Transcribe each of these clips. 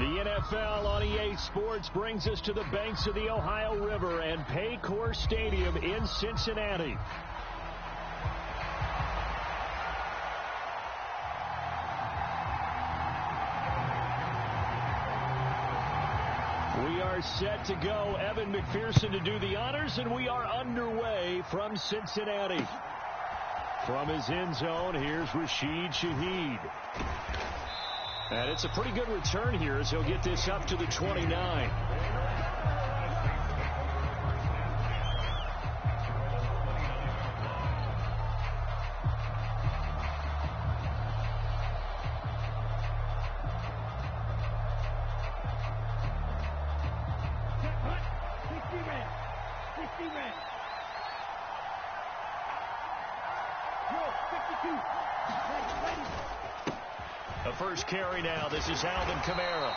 The NFL on EA Sports brings us to the banks of the Ohio River and Paycor Stadium in Cincinnati. We are set to go. Evan McPherson to do the honors, and we are underway from Cincinnati. From his end zone, here's Rashid Shaheed. And it's a pretty good return here as he'll get this up to the 29. The first carry now. This is Alvin Kamara.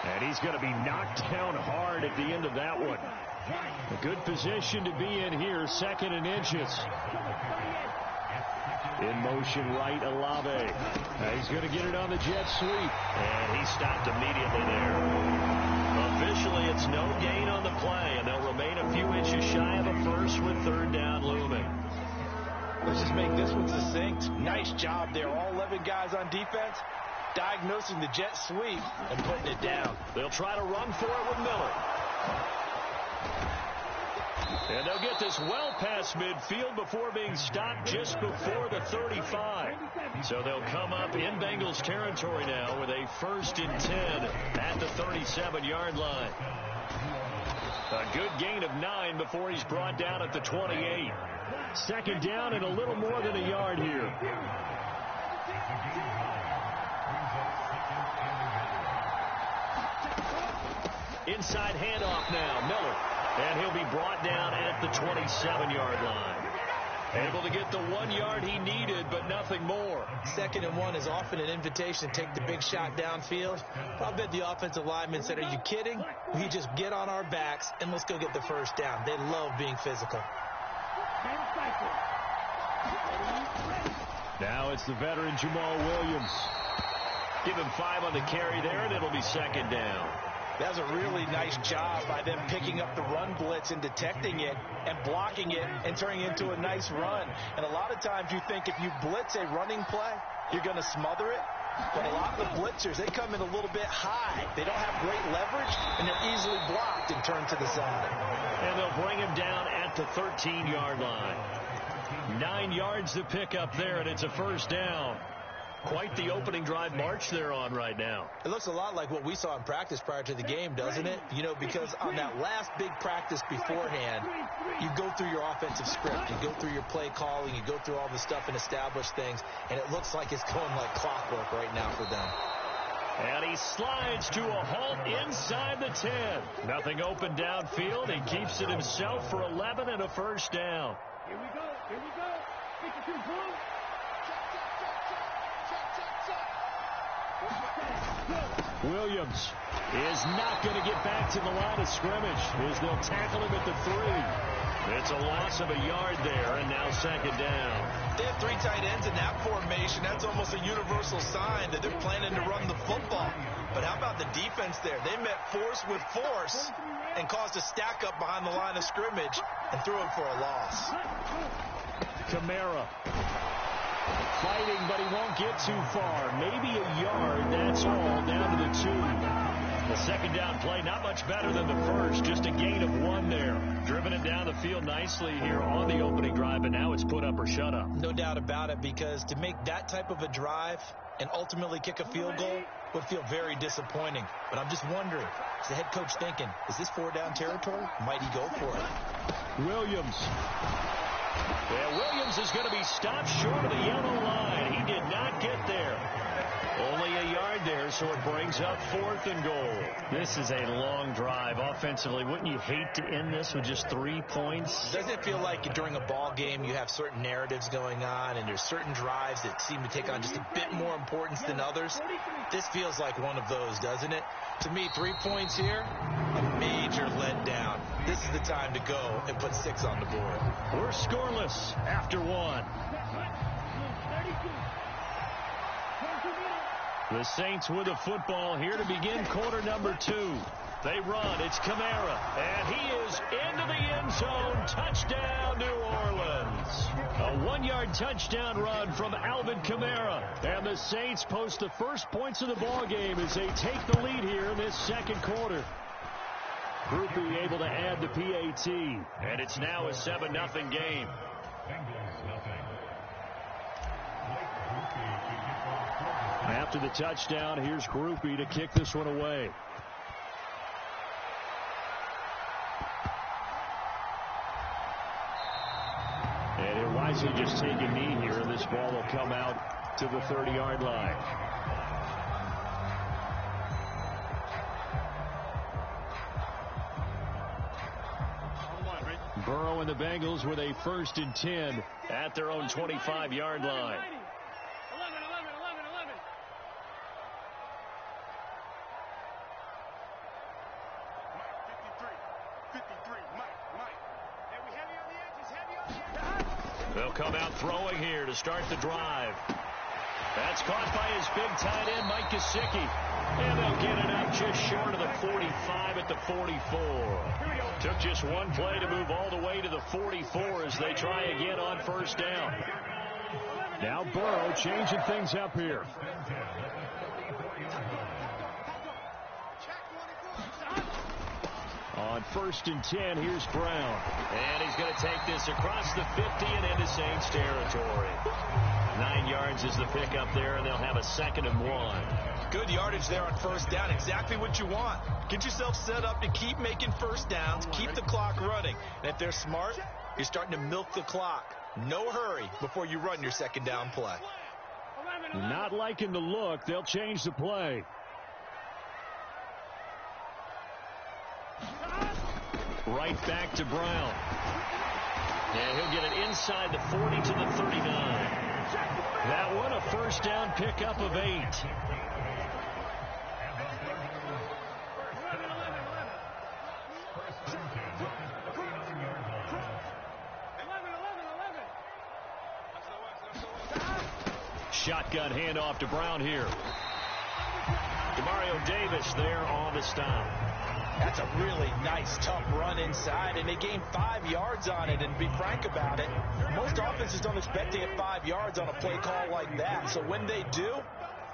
And he's going to be knocked down hard at the end of that one. A good position to be in here. Second and inches. In motion right, LLe-ge-nd. He's going to get it on the jet sweep. And he stopped immediately there. Officially, it's no gain on the play, and they'll remain a few inches shy of a first with third down looming. Let's just make this one succinct. Nice job there. All 11 guys on defense diagnosing the jet sweep and putting it down. They'll try to run for it with Miller. And they'll get this well past midfield before being stopped just before the 35. So they'll come up in Bengals territory now with a 1st and 10 at the 37-yard line. A good gain of 9 before he's brought down at the 28. Second down and a little more than a yard here. Inside handoff now, Miller. And he'll be brought down at the 27-yard line. Able to get the 1 yard he needed, but nothing more. 2nd and 1 is often an invitation to take the big shot downfield. I bet the offensive lineman said, are you kidding? We just get on our backs and let's go get the first down. They love being physical. Now it's the veteran Jamal Williams. Give him 5 on the carry there, and it'll be 2nd down. That was a really nice job by them picking up the run blitz and detecting it and blocking it and turning it into a nice run. And a lot of times you think if you blitz a running play, you're going to smother it. But a lot of the blitzers, they come in a little bit high. They don't have great leverage, and they're easily blocked and turned to the side. And they'll bring him down at the 13-yard line. 9 yards to pick up there, and it's a 1st down. Quite the opening drive march they're on right now. It looks a lot like what we saw in practice prior to the game, doesn't it? You know, because on that last big practice beforehand, you go through your offensive script. You go through your play calling. You go through all the stuff and establish things. And it looks like it's going like clockwork right now for them. And he slides to a halt inside the 10. Nothing open downfield. He keeps it himself for 11 and a 1st down. Here we go. Here we go. 52 blue. Williams is not going to get back to the line of scrimmage as they'll tackle him at the 3. It's a loss of a yard there, and now 2nd down. They have 3 tight ends in that formation. That's almost a universal sign that they're planning to run the football. But how about the defense there? They met force with force and caused a stack up behind the line of scrimmage and threw him for a loss. Kamara fighting, but he won't get too far. Maybe a yard, that's all, down to the 2. The 2nd down play, not much better than the first, just a gain of 1 there. Driven it down the field nicely here on the opening drive, and now it's put up or shut up. No doubt about it, because to make that type of a drive and ultimately kick a field goal would feel very disappointing. But I'm just wondering, is the head coach thinking, is this 4-down territory? Might he go for it? Williams. Yeah, Williams is going to be stopped short of the yellow line. He did not get there. Only a yard there, so it brings up 4th and goal. This is a long drive offensively. Wouldn't you hate to end this with just 3 points? Doesn't it feel like during a ball game you have certain narratives going on and there's certain drives that seem to take on just a bit more importance than others? This feels like one of those, doesn't it? To me, 3 points here, a major letdown. This is the time to go and put 6 on the board. We're scoreless after 1. The Saints with a football here to begin quarter number 2. They run. It's Kamara. And he is into the end zone. Touchdown, New Orleans. A 1-yard touchdown run from Alvin Kamara. And the Saints post the first points of the ball game as they take the lead here in this second quarter. Groupie able to add the PAT. And it's now a 7-0 game. After the touchdown, here's Groupie to kick this one away. And he'll wisely just take a knee here, and this ball will come out to the 30-yard line. Burrow and the Bengals with a 1st and 10 at their own 25-yard line. They'll come out throwing here to start the drive. That's caught by his big tight end, Mike Gesicki. And they'll get it up just short of the 45 at the 44. Took just one play to move all the way to the 44 as they try again on 1st down. Now Burrow changing things up here. On 1st and 10, here's Brown. And he's going to take this across the 50 and into Saints territory. 9 yards is the pickup there, and they'll have a 2nd and 1. Good yardage there on 1st down. Exactly what you want. Get yourself set up to keep making 1st downs, keep the clock running. And if they're smart, you're starting to milk the clock. No hurry before you run your 2nd down play. Not liking the look. They'll change the play. Right back to Brown. And he'll get it inside the 40 to the 39. That one a 1st down pickup of 8. Shotgun handoff to Brown here. Demario Davis there on the stop. That's a really nice, tough run inside, and they gained 5 yards on it. And to be frank about it, most offenses don't expect to get 5 yards on a play call like that. So when they do,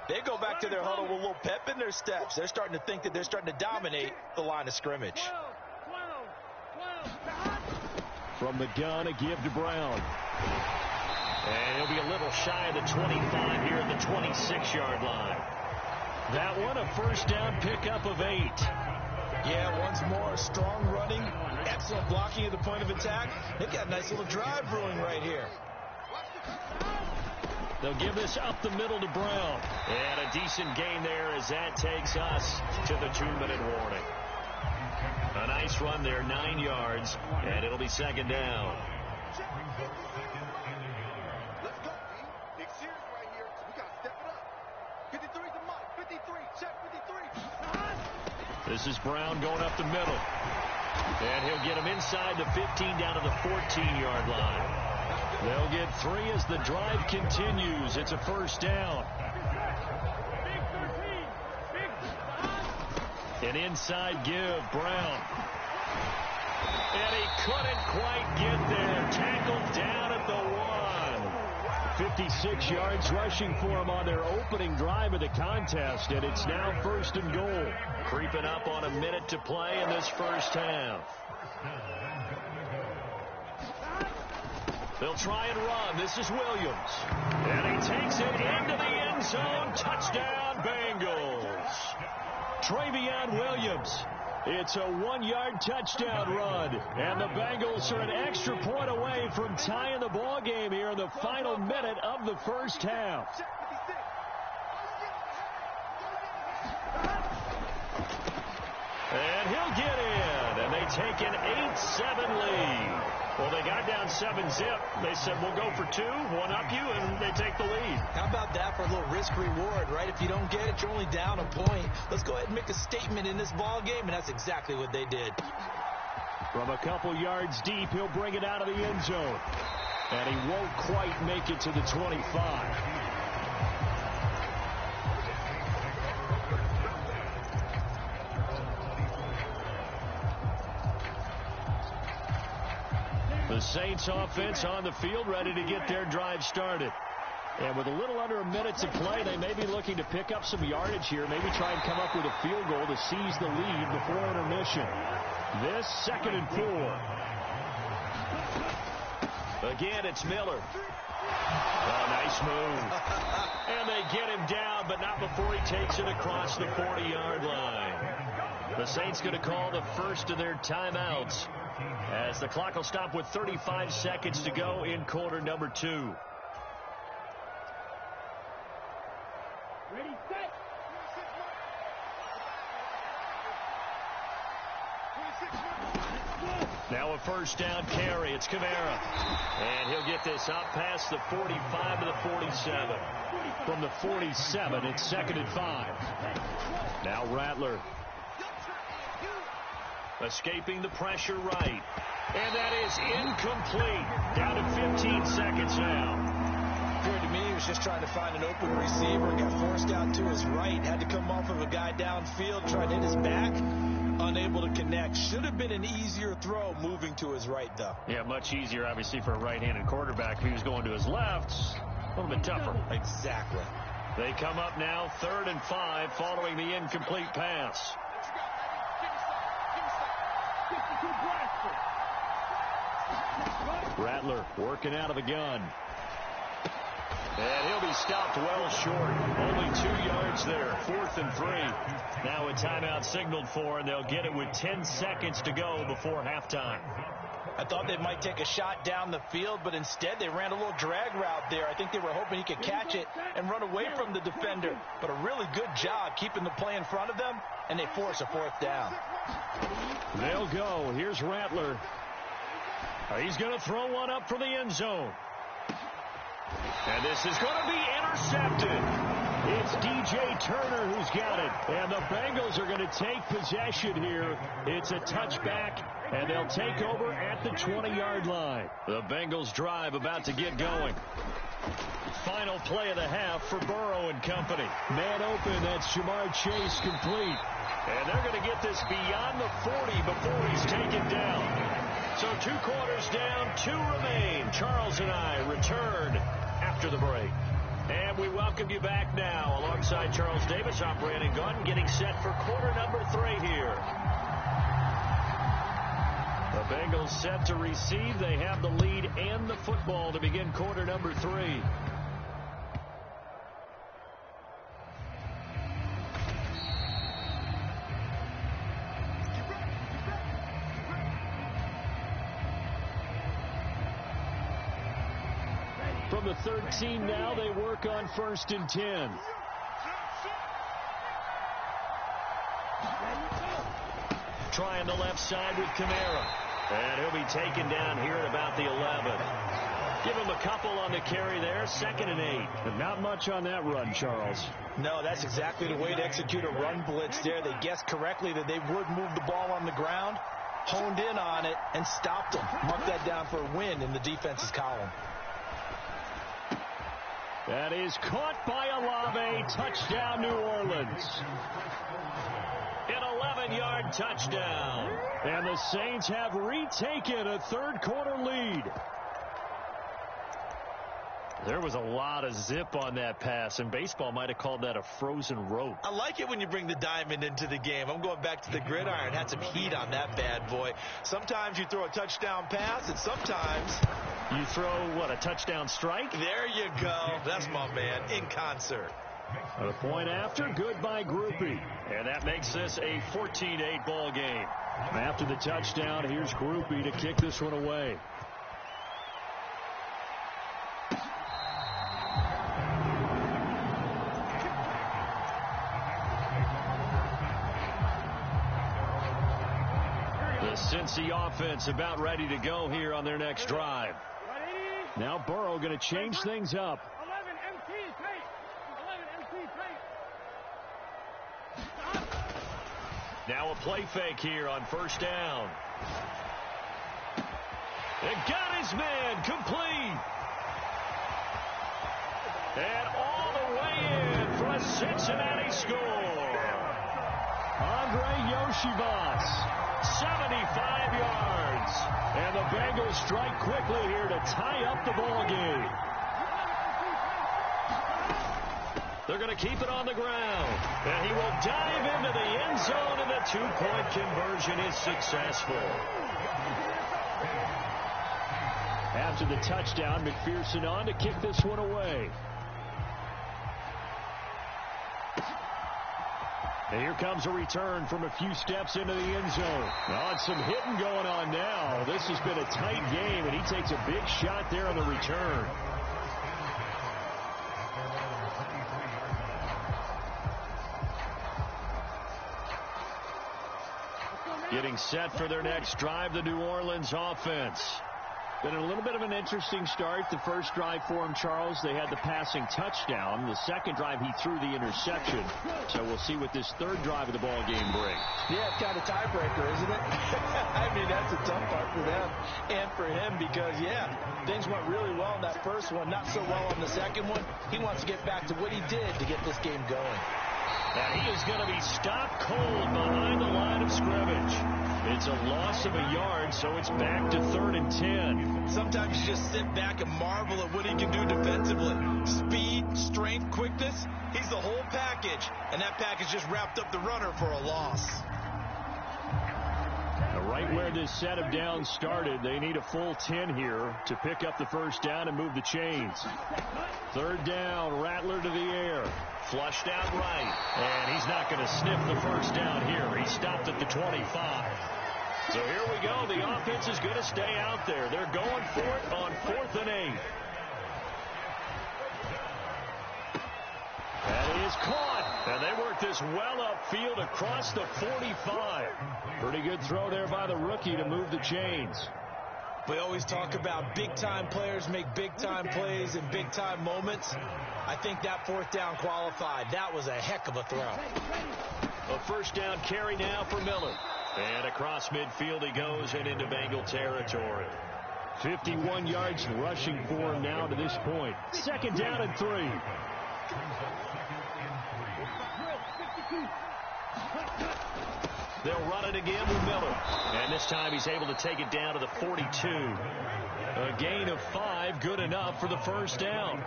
they go back to their huddle with a little pep in their steps. They're starting to think that they're starting to dominate the line of scrimmage. From the gun, a give to Brown. And he'll be a little shy of the 25 here at the 26-yard line. That one a 1st down pickup of 8. Yeah, once more, strong running, excellent blocking at the point of attack. They've got a nice little drive brewing right here. They'll give this up the middle to Brown. And a decent gain there as that takes us to the 2-minute warning. A nice run there, 9 yards, and it'll be 2nd down. Let's go, B. Big series right here. We got to step it up. 53 to Mike. 53. Check 53. This is Brown going up the middle. And he'll get him inside the 15 down to the 14-yard line. They'll get 3 as the drive continues. It's a 1st down. An inside give, Brown. And he couldn't quite get there. Tackled down at the 1. 56 yards rushing for him on their opening drive of the contest, and it's now 1st and goal. Creeping up on a minute to play in this 1st half. They'll try and run. This is Williams. And he takes it into the end zone. Touchdown, Bengals. Travion Williams. It's a 1-yard touchdown run. And the Bengals are an extra point away from tying the ball game here in the final minute of the 1st half. And he'll get in. And they take an 8-7 lead. Well, they got down 7-zip. They said, we'll go for 2, 1 up you, and they take the lead. How about that for a little risk-reward, right? If you don't get it, you're only down a point. Let's go ahead and make a statement in this ball game, and that's exactly what they did. From a couple yards deep, he'll bring it out of the end zone. And he won't quite make it to the 25. The Saints offense on the field, ready to get their drive started. And with a little under a minute to play, they may be looking to pick up some yardage here, maybe try and come up with a field goal to seize the lead before intermission. This 2nd and 4. Again, it's Miller. Oh, nice move. And they get him down, but not before he takes it across the 40-yard line. The Saints going to call the first of their timeouts as the clock will stop with 35 seconds to go in quarter number 2. Ready, set. Now a first down carry. It's Kamara. And he'll get this up past the 45 to the 47. From the 47, it's 2nd and 5. Now Rattler. Escaping the pressure right. And that is incomplete. Down to 15 seconds now. To me, he was just trying to find an open receiver, got forced out to his right, had to come off of a guy downfield, tried to hit his back, unable to connect. Should have been an easier throw moving to his right, though. Yeah, much easier, obviously, for a right-handed quarterback. If he was going to his left, a little bit tougher. Exactly. They come up now 3rd and 5 following the incomplete pass. Rattler working out of the gun. And he'll be stopped well short. Only 2 yards there. 4th and 3. Now a timeout signaled for, and they'll get it with 10 seconds to go before halftime. I thought they might take a shot down the field, but instead they ran a little drag route there. I think they were hoping he could catch it and run away from the defender. But a really good job keeping the play in front of them, and they force a 4th down. They'll go. Here's Rattler. He's going to throw one up for the end zone. And this is going to be intercepted. It's DJ Turner who's got it. And the Bengals are going to take possession here. It's a touchback, and they'll take over at the 20-yard line. The Bengals drive about to get going. Final play of the half for Burrow and company. Man open, that's Jamar Chase complete. And they're going to get this beyond the 40 before he's taken down. So 2 quarters down, 2 remain. Charles and I return after the break. And we welcome you back now alongside Charles Davis, I'm Brandon Gaudin, getting set for quarter number 3 here. The Bengals set to receive. They have the lead and the football to begin quarter number 3. From the 13 now, they work on 1st and 10. Trying the left side with Kamara. And he'll be taken down here at about the 11. Give him a couple on the carry there. 2nd and 8. But not much on that run, Charles. No, that's exactly the way to execute a run blitz there. They guessed correctly that they would move the ball on the ground, honed in on it, and stopped them. Mark that down for a win in the defense's column. That is caught by LLe-ge-nd. Touchdown, New Orleans. An 11-yard touchdown. And the Saints have retaken a 3rd quarter lead. There was a lot of zip on that pass, and baseball might have called that a frozen rope. I like it when you bring the diamond into the game. I'm going back to the gridiron. Had some heat on that bad boy. Sometimes you throw a touchdown pass, and sometimes you throw, what, a touchdown strike? There you go. That's my man, in concert. A point after, good by Groupie. And that makes this a 14-8 ball game. After the touchdown, here's Groupie to kick this one away. The Cincy offense about ready to go here on their next drive. Now Burrow going to change things up. 11 MT tight. 11 MT tight. Now a play fake here on 1st down. It got his man complete. And all the way in for a Cincinnati score. Andre Yoshibas. 75 yards. And the Bengals strike quickly here to tie up the ball game. They're going to keep it on the ground. And he will dive into the end zone, and the two-point conversion is successful. After the touchdown, McPherson on to kick this one away. And here comes a return from a few steps into the end zone. Oh, it's some hitting going on now. This has been a tight game, and he takes a big shot there on the return. Getting set for their next drive, the New Orleans offense. Been a little bit of an interesting start. The first drive for him, Charles, they had the passing touchdown. The second drive, he threw the interception. So we'll see what this third drive of the ball game brings. Yeah, it's kind of tiebreaker, isn't it? I mean, that's a tough part for them and for him because, yeah, things went really well in that first one, not so well on the second one. He wants to get back to what he did to get this game going. And he is going to be stopped cold behind the line of scrimmage. It's a loss of a yard, so it's back to 3rd and 10. Sometimes you just sit back and marvel at what he can do defensively. Speed, strength, quickness, he's the whole package. And that package just wrapped up the runner for a loss. Right where this set of downs started, they need a full 10 here to pick up the first down and move the chains. 3rd down, Rattler to the air. Flushed out right. And he's not going to sniff the first down here. He stopped at the 25. So here we go. The offense is going to stay out there. They're going for it on 4th and 8. That is caught. And they work this well upfield across the 45. Pretty good throw there by the rookie to move the chains. We always talk about big-time players make big-time plays in big-time moments. I think that 4th down qualified. That was a heck of a throw. A first down carry now for Miller. And across midfield he goes and into Bengal territory. 51 yards rushing for him now to this point. 2nd down and 3. They'll run it again with Miller. And this time he's able to take it down to the 42. A gain of 5, good enough for the first down.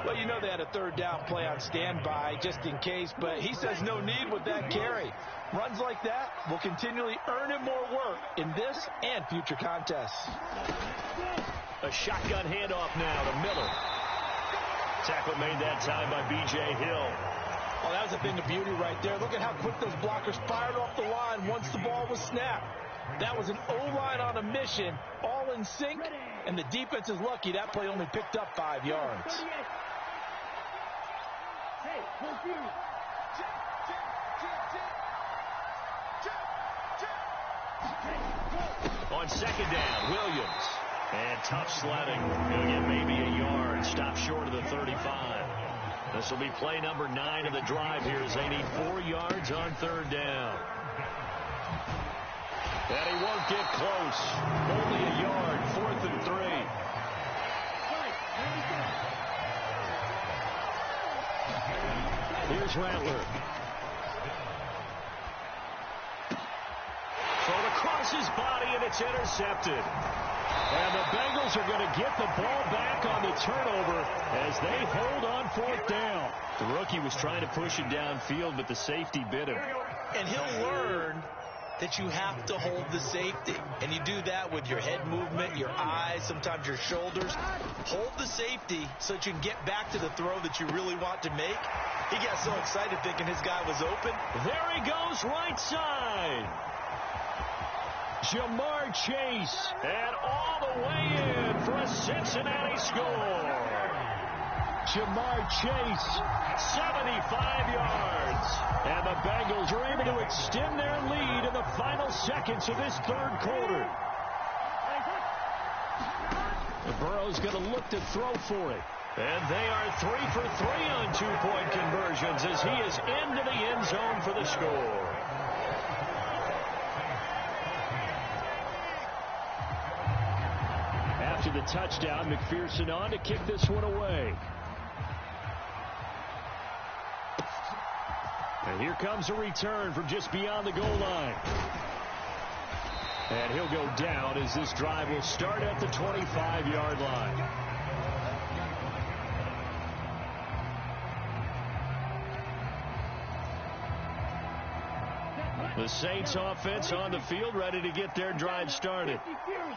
Well, you know they had a 3rd down play on standby just in case, but he says no need with that carry. Runs like that will continually earn him more work in this and future contests. A shotgun handoff now to Miller. Tackle made that time by B.J. Hill. Oh, that was a thing of beauty right there. Look at how quick those blockers fired off the line once the ball was snapped. That was an O-line on a mission, all in sync, and the defense is lucky that play only picked up 5 yards. On 2nd down, Williams. And tough sledding. He'll get maybe a yard. Stop short of the 35. This will be play number 9 of the drive here as they need 4 yards on 3rd down. And he won't get close. Only a yard. 4th and 3. Here's Rattler. Thrown across his body, and it's intercepted. And the Bengals are going to get the ball back on the turnover as they hold on 4th down. The rookie was trying to push it downfield, but the safety bit him. And he'll learn that you have to hold the safety. And you do that with your head movement, your eyes, sometimes your shoulders. Hold the safety so that you can get back to the throw that you really want to make. He got so excited thinking his guy was open. There he goes, right side. Jamar Chase, and all the way in for a Cincinnati score. Jamar Chase, 75 yards. And the Bengals are able to extend their lead in the final seconds of this 3rd quarter. The Burrow's going to look to throw for it. And they are 3 for 3 on 2-point conversions as he is into the end zone for the score. After the touchdown, McPherson on to kick this one away. And here comes a return from just beyond the goal line. And he'll go down as this drive will start at the 25-yard line. The Saints offense on the field, ready to get their drive started.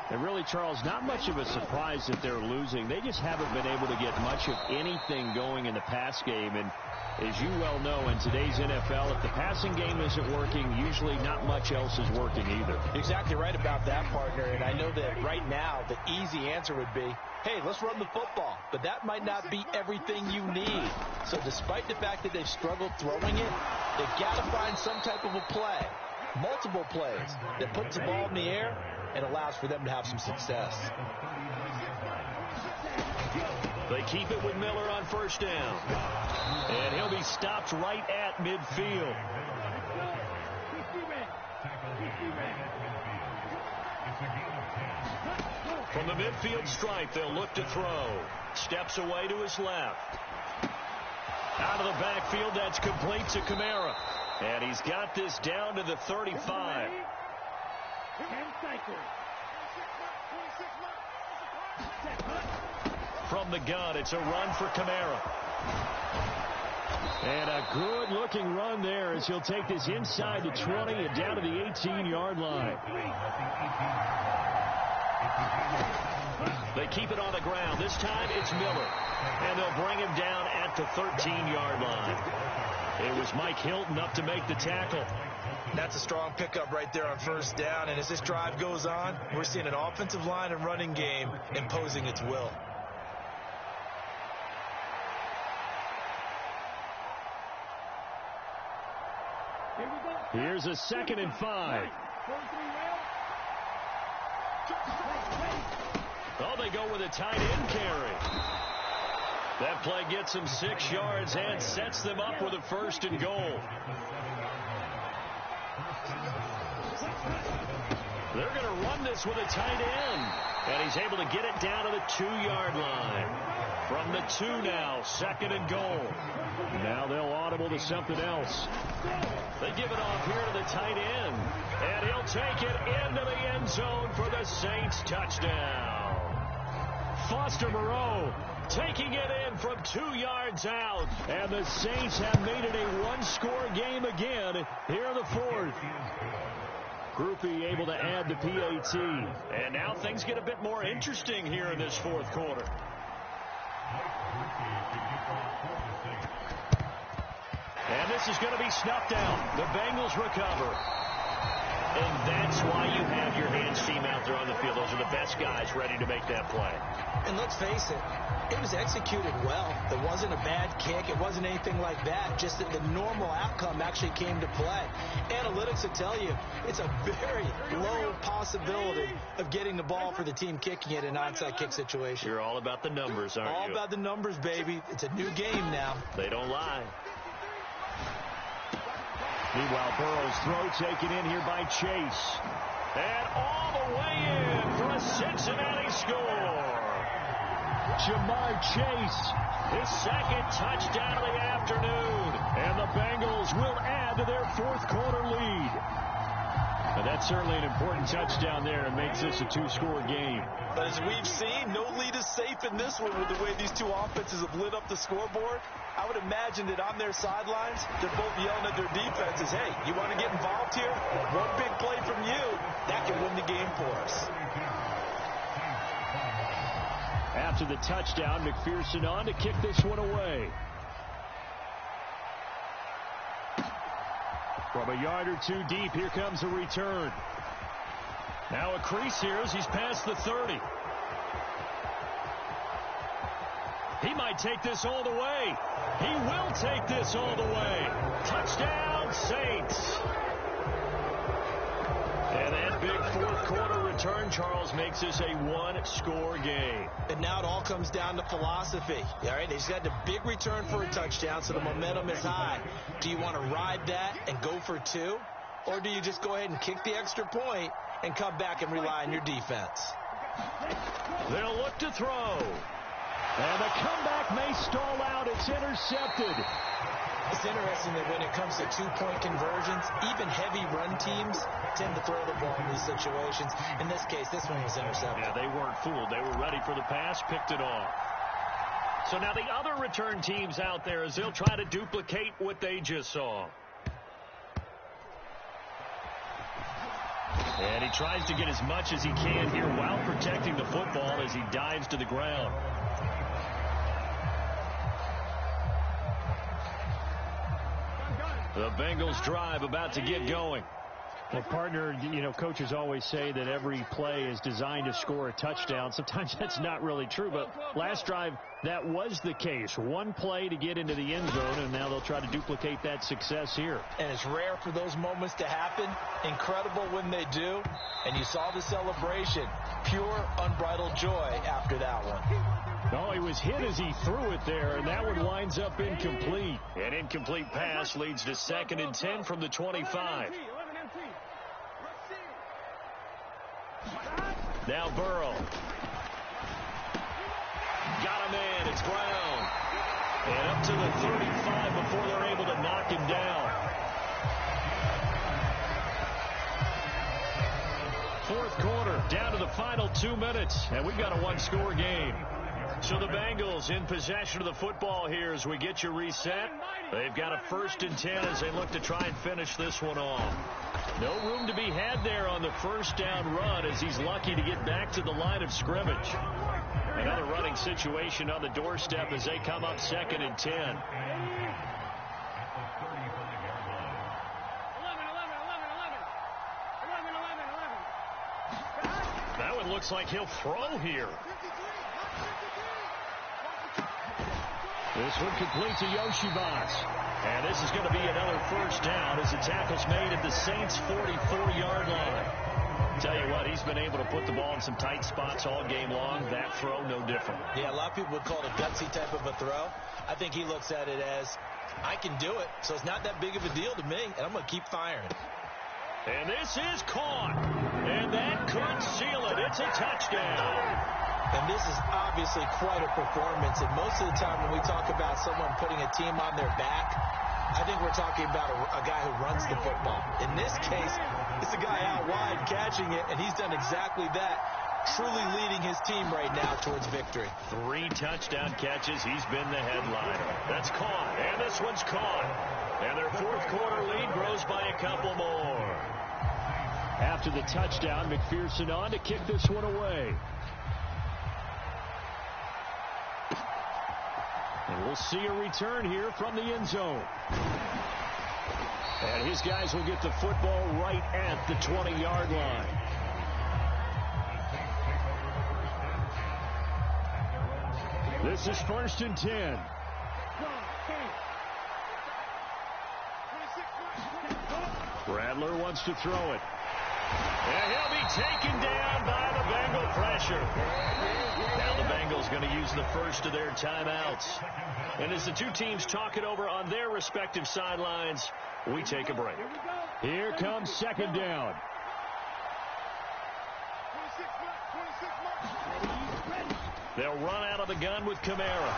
And really, Charles, not much of a surprise that they're losing. They just haven't been able to get much of anything going in the pass game. And as you well know, in today's NFL, if the passing game isn't working, usually not much else is working either. Exactly right about that, partner. And I know that right now the easy answer would be, hey, let's run the football. But that might not be everything you need. So despite the fact that they've struggled throwing it, they've got to find some type of a play, multiple plays, that puts the ball in the air and allows for them to have some success. They keep it with Miller on first down. And he'll be stopped right at midfield. From the midfield stripe, they'll look to throw. Steps away to his left. Out of the backfield, that's complete to Kamara. And he's got this down to the 35. From the gun, it's a run for Kamara. And a good-looking run there as he'll take this inside the 20 and down to the 18-yard line. They keep it on the ground. This time it's Miller. And they'll bring him down at the 13-yard line. It was Mike Hilton up to make the tackle. That's a strong pickup right there on first down. And as this drive goes on, we're seeing an offensive line and running game imposing its will. Here's a 2nd and 5. Oh, they go with a tight end carry. That play gets them 6 yards and sets them up with a 1st and goal. They're going to run this with a tight end. And he's able to get it down to the 2-yard line. From the 2 now, 2nd and goal. Now they'll audible to something else. They give it off here to the tight end. And he'll take it into the end zone for the Saints touchdown. Foster Moreau taking it in from 2 yards out. And the Saints have made it a one-score game again here in the 4th. Groupie able to add the PAT. And now things get a bit more interesting here in this 4th quarter. And this is going to be snuffed out. The Bengals recover. And that's why you have your hands team out there on the field. Those are the best guys ready to make that play. And let's face it, it was executed well. It wasn't a bad kick. It wasn't anything like that. Just that the normal outcome actually came to play. Analytics will tell you it's a very low possibility of getting the ball for the team kicking it in an onside kick situation. You're all about the numbers, aren't you? All about the numbers, baby. It's a new game now. They don't lie. Meanwhile, Burrow's throw taken in here by Chase. And all the way in for a Cincinnati score. Jamar Chase, his 2nd touchdown of the afternoon. And the Bengals will add to their 4th quarter lead. And that's certainly an important touchdown there and makes this a 2-score game. But as we've seen, no lead is safe in this one with the way these two offenses have lit up the scoreboard. I would imagine that on their sidelines, they're both yelling at their defenses, hey, you want to get involved here? One big play from you, that can win the game for us. After the touchdown, McPherson on to kick this one away. From a yard or 2 deep, here comes a return. Now a crease here as he's past the 30. He might take this all the way. He will take this all the way. Touchdown, Saints. And that big 4th quarter return, Charles, makes this a 1-score game. And now it all comes down to philosophy. All right, they just got the big return for a touchdown, so the momentum is high. Do you want to ride that and go for 2? Or do you just go ahead and kick the extra point and come back and rely on your defense? They'll look to throw. And the comeback may stall out. It's intercepted. It's interesting that when it comes to two-point conversions, even heavy run teams tend to throw the ball in these situations. In this case, this one was intercepted. Yeah, they weren't fooled. They were ready for the pass, picked it off. So now the other return teams out there as they'll try to duplicate what they just saw. And he tries to get as much as he can here while protecting the football as he dives to the ground. The Bengals drive about to get going. Well, partner, coaches always say that every play is designed to score a touchdown. Sometimes that's not really true, but last drive, that was the case. One play to get into the end zone, and now they'll try to duplicate that success here. And it's rare for those moments to happen. Incredible when they do. And you saw the celebration. Pure, unbridled joy after that one. Oh, he was hit as he threw it there, and that one winds up incomplete. An incomplete pass leads to 2nd and 10 from the 25. Now Burrow. Got him in. It's Brown. And up to the 35 before they're able to knock him down. Fourth quarter, down to the final 2 minutes, and we've got a one-score game. So the Bengals in possession of the football here as we get you reset. They've got a 1st and 10 as they look to try and finish this one off. No room to be had there on the 1st down run as he's lucky to get back to the line of scrimmage. Another running situation on the doorstep as they come up 2nd and 10. That one looks like he'll throw here. This one completes a Yoshibas. And this is going to be another 1st down as the tackle's made at the Saints' 44-yard line. Tell you what, he's been able to put the ball in some tight spots all game long. That throw, no different. Yeah, a lot of people would call it a gutsy type of a throw. I think he looks at it as, I can do it, so it's not that big of a deal to me, and I'm going to keep firing. And this is caught. And that could seal it. It's a touchdown. And this is obviously quite a performance. And most of the time when we talk about someone putting a team on their back, I think we're talking about a guy who runs the football. In this case, it's a guy out wide catching it, and he's done exactly that, truly leading his team right now towards victory. 3 touchdown catches. He's been the headliner. That's caught. And this one's caught. And their 4th quarter lead grows by a couple more. After the touchdown, McPherson on to kick this one away. And we'll see a return here from the end zone. And his guys will get the football right at the 20-yard line. This is 1st and 10. Rattler wants to throw it. And he'll be taken down by the Bengal pressure. Now the Bengals going to use the first of their timeouts. And as the two teams talk it over on their respective sidelines, we take a break. Here comes 2nd down. They'll run out of the gun with Kamara.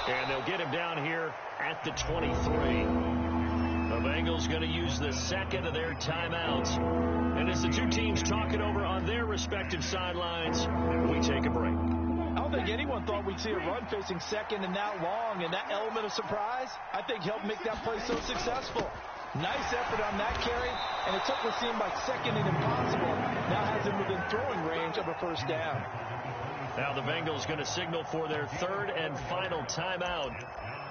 And they'll get him down here at the 23. The Bengals going to use the 2nd of their timeouts. And as the two teams talk it over on their respective sidelines, we take a break. I don't think anyone thought we'd see a run facing 2nd and that long, and that element of surprise, I think, helped make that play so successful. Nice effort on that carry, and it took what seemed like 2nd and impossible. Now has him within throwing range of a 1st down. Now the Bengals going to signal for their 3rd and final timeout.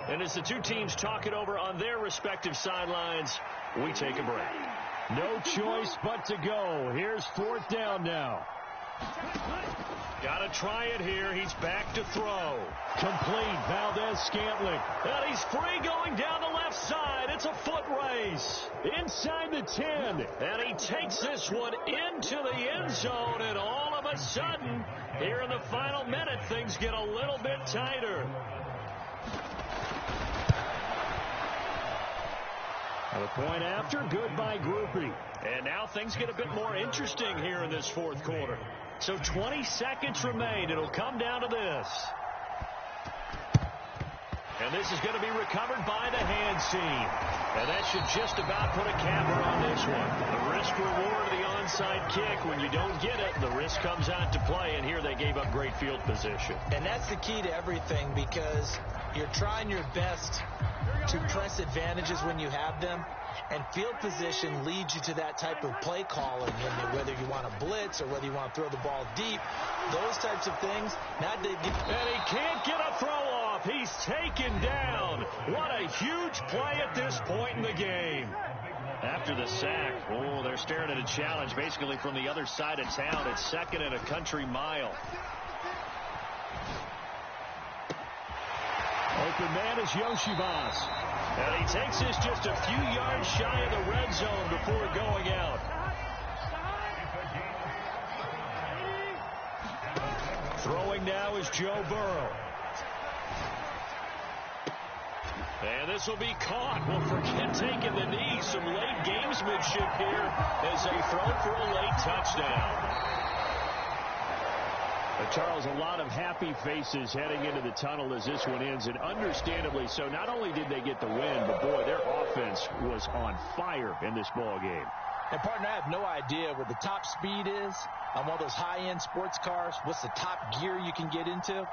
And as the two teams talk it over on their respective sidelines, we take a break. No choice but to go. Here's 4th down now. Got to try it here. He's back to throw. Complete. Valdez-Scantling. And he's free going down the left side. It's a foot race. Inside the 10. And he takes this one into the end zone. And all of a sudden, here in the final minute, things get a little bit tighter. A point after, good by Groupie. And now things get a bit more interesting here in this 4th quarter. So 20 seconds remain. It'll come down to this. And this is going to be recovered by the hand seam. And that should just about put a capper on this one. The risk-reward of the onside kick, when you don't get it, the risk comes out to play, and here they gave up great field position. And that's the key to everything, because you're trying your best to press advantages when you have them, and field position leads you to that type of play calling, whether you want to blitz or whether you want to throw the ball deep, those types of things. And he can't get a throw off. He's taken down. What a huge play at this point in the game. After the sack, they're staring at a challenge basically from the other side of town. It's second and a country mile. Open man is Yoshivas. And he takes this just a few yards shy of the red zone before going out. Throwing now is Joe Burrow. And this will be caught. Well, forget taking the knee. Some late gamesmanship here as they throw for a late touchdown. Charles, a lot of happy faces heading into the tunnel as this one ends, and understandably so. Not only did they get the win, but, boy, their offense was on fire in this ball game. And, partner, I have no idea what the top speed is on one of those high-end sports cars. What's the top gear you can get into?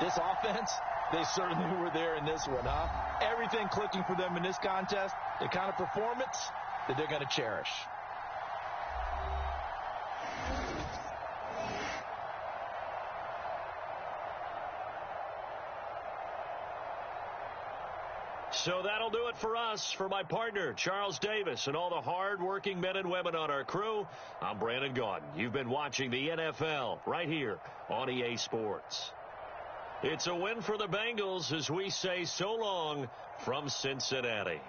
This offense, they certainly were there in this one, huh? Everything clicking for them in this contest, the kind of performance that they're going to cherish. So that'll do it for us. For my partner, Charles Davis, and all the hard-working men and women on our crew, I'm Brandon Gaudin. You've been watching the NFL right here on EA Sports. It's a win for the Bengals as we say so long from Cincinnati.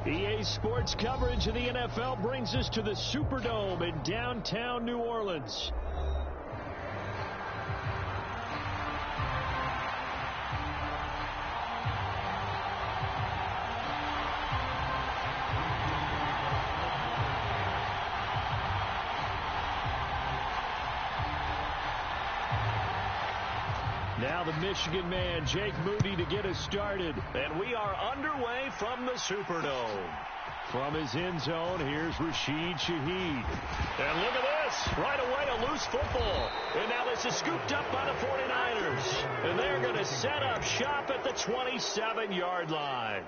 EA Sports coverage of the NFL brings us to the Superdome in downtown New Orleans. Now the Michigan man, Jake Moody, to get us started. And we are underway from the Superdome. From his end zone, here's Rashid Shaheed. And look at this. Right away, a loose football. And now this is scooped up by the 49ers. And they're going to set up shop at the 27-yard line.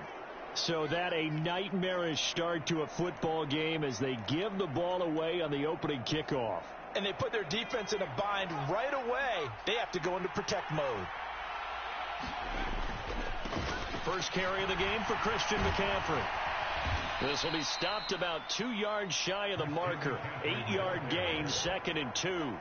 So that a nightmarish start to a football game as they give the ball away on the opening kickoff. And they put their defense in a bind right away. They have to go into protect mode. First carry of the game for Christian McCaffrey. This will be stopped about 2 yards shy of the marker. 8-yard gain, 2nd and 2.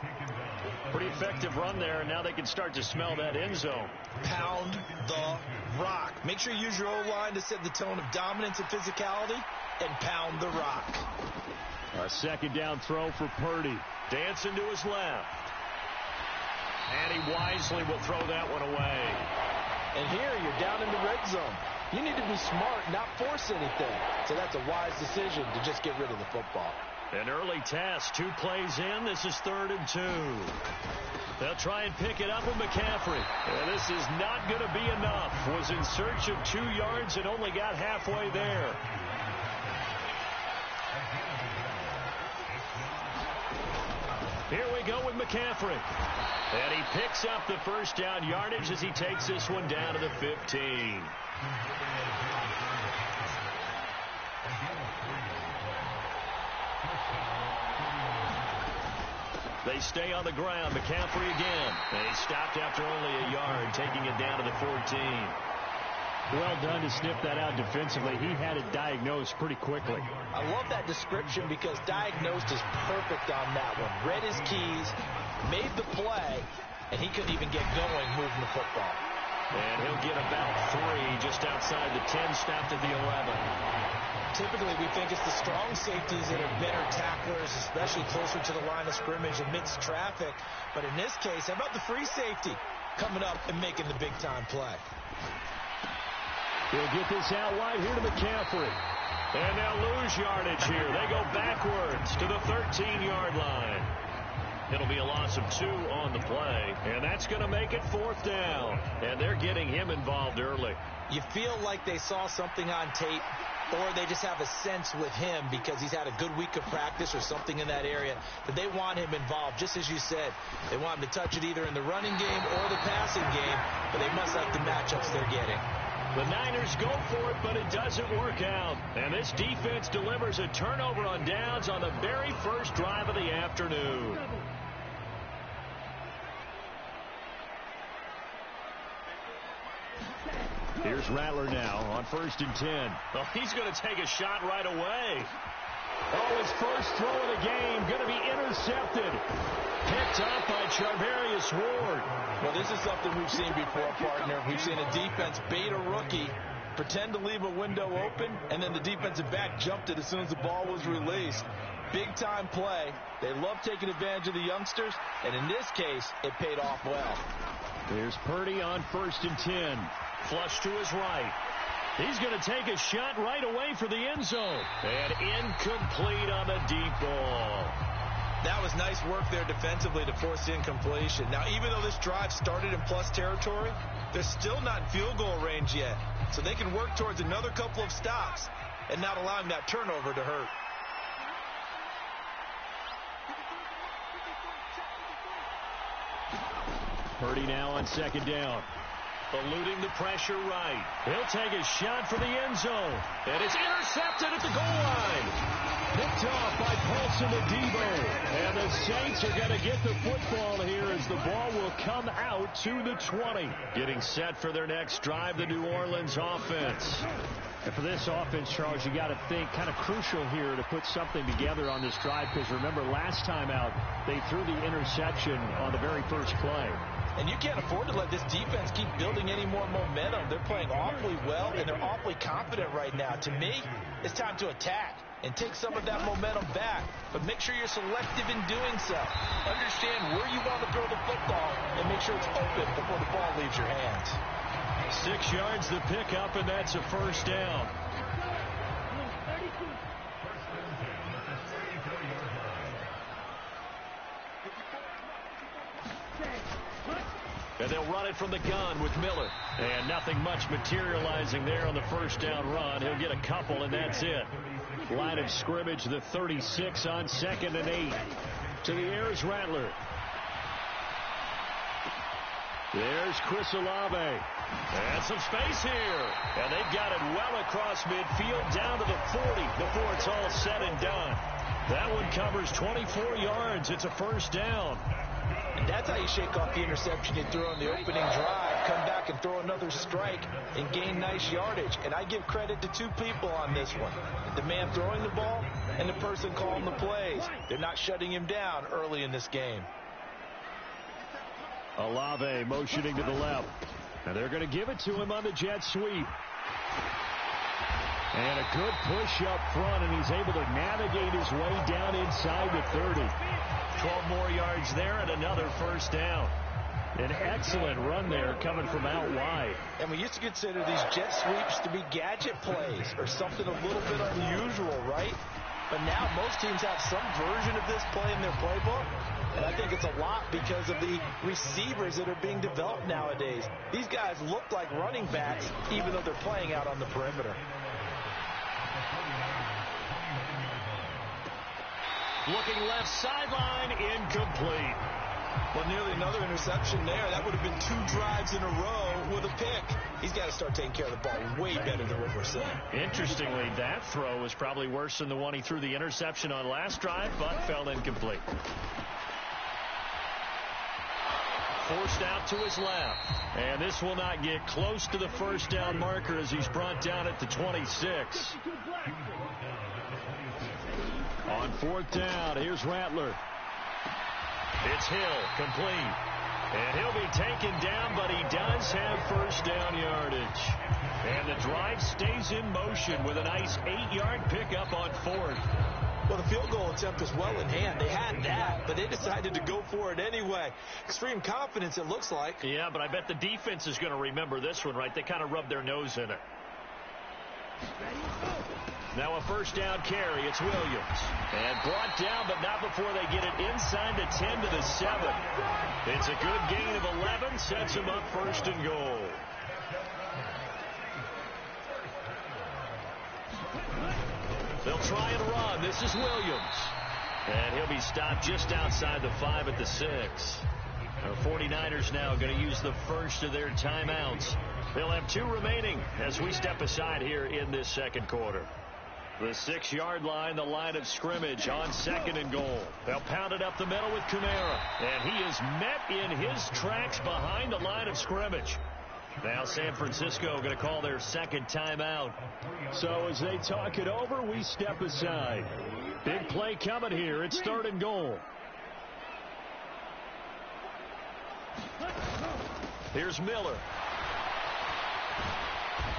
Pretty effective run there, and now they can start to smell that end zone. Pound the rock. Make sure you use your O-line to set the tone of dominance and physicality, and pound the rock. A second down throw for Purdy. Dancing to his left. And he wisely will throw that one away. And here you're down in the red zone. You need to be smart, not force anything. So that's a wise decision to just get rid of the football. An early test, 2 plays in. This is 3rd and 2. They'll try and pick it up with McCaffrey. And this is not going to be enough. Was in search of 2 yards and only got halfway there. Here we go with McCaffrey. And he picks up the first down yardage as he takes this one down to the 15. They stay on the ground. McCaffrey again. And he stopped after only a yard, taking it down to the 14. Well done to sniff that out defensively. He had it diagnosed pretty quickly. I love that description because diagnosed is perfect on that one. Read his keys, made the play, and he couldn't even get going moving the football. And he'll get about 3 just outside the 10, stopped at the 11. Typically, we think it's the strong safeties that are better tacklers, especially closer to the line of scrimmage amidst traffic. But in this case, how about the free safety coming up and making the big-time play? He'll get this out wide here to McCaffrey. And they'll lose yardage here. They go backwards to the 13-yard line. It'll be a loss of 2 on the play, and that's going to make it 4th down. And they're getting him involved early. You feel like they saw something on tape, or they just have a sense with him because he's had a good week of practice or something in that area that they want him involved. Just as you said, they want him to touch it either in the running game or the passing game, but they must like the matchups they're getting. The Niners go for it, but it doesn't work out. And this defense delivers a turnover on downs on the very first drive of the afternoon. Here's Rattler now on 1st and 10. Well, he's going to take a shot right away. Oh, his first throw of the game going to be intercepted. Picked up by Charvarius Ward. Well, this is something we've seen before, partner. We've seen a defense bait a rookie, pretend to leave a window open, and then the defensive back jumped it as soon as the ball was released. Big-time play. They love taking advantage of the youngsters, and in this case, it paid off well. Here's Purdy on 1st and 10. Flush to his right. He's going to take a shot right away for the end zone. And incomplete on the deep ball. That was nice work there defensively to force incompletion. Now, even though this drive started in plus territory, they're still not in field goal range yet. So they can work towards another couple of stops and not allowing that turnover to hurt. Purdy now on 2nd down. Eluding the pressure right. He'll take a shot for the end zone. And it's intercepted at the goal line. Picked off by Paulson Adebo. And the Saints are going to get the football here as the ball will come out to the 20. Getting set for their next drive, the New Orleans offense. And for this offense, Charles, you got to think kind of crucial here to put something together on this drive because remember last time out they threw the interception on the very first play. And you can't afford to let this defense keep building any more momentum. They're playing awfully well, and they're awfully confident right now. To me, it's time to attack and take some of that momentum back. But make sure you're selective in doing so. Understand where you want to throw the football and make sure it's open before the ball leaves your hands. 6 yards to pick up, and that's a first down. And they'll run it from the gun with Miller. And nothing much materializing there on the first down run. He'll get a couple, and that's it. Line of scrimmage, the 36 on 2nd and 8. To the air is Rattler. There's Chris Olave. And some space here. And they've got it well across midfield down to the 40 before it's all said and done. That one covers 24 yards. It's a first down. And that's how you shake off the interception you threw on the opening drive. Come back and throw another strike and gain nice yardage. And I give credit to two people on this one. The man throwing the ball and the person calling the plays. They're not shutting him down early in this game. Olave motioning to the left. And they're going to give it to him on the jet sweep. And a good push up front, and he's able to navigate his way down inside the 30. 12 more yards there and another first down. An excellent run there coming from out wide. And we used to consider these jet sweeps to be gadget plays or something a little bit unusual, right? But now most teams have some version of this play in their playbook. And I think it's a lot because of the receivers that are being developed nowadays. These guys look like running backs even though they're playing out on the perimeter. Looking left sideline, incomplete. Well, nearly another interception there. That would have been 2 drives in a row with a pick. He's got to start taking care of the ball way better than what we're seeing. Interestingly, that throw was probably worse than the one he threw the interception on last drive, but fell incomplete. Forced out to his left. And this will not get close to the first down marker as he's brought down at the 26. On 4th down, here's Rattler. It's Hill, complete. And he'll be taken down, but he does have first down yardage. And the drive stays in motion with a nice 8-yard pickup on 4th. Well, the field goal attempt was well in hand. They had that, but they decided to go for it anyway. Extreme confidence, it looks like. Yeah, but I bet the defense is going to remember this one, right? They kind of rubbed their nose in it. Now a first down carry. It's Williams. And brought down, but not before they get it inside the 10 to the 7. It's a good gain of 11. Sets him up 1st and goal. They'll try and run. This is Williams. And he'll be stopped just outside the 5 at the 6. The 49ers now going to use the first of their timeouts. They'll have 2 remaining as we step aside here in this second quarter. The 6-yard line, the line of scrimmage on 2nd and goal. They'll pound it up the middle with Kamara. And he is met in his tracks behind the line of scrimmage. Now San Francisco going to call their second timeout. So as they talk it over, we step aside. Big play coming here. It's 3rd and goal. Here's Miller.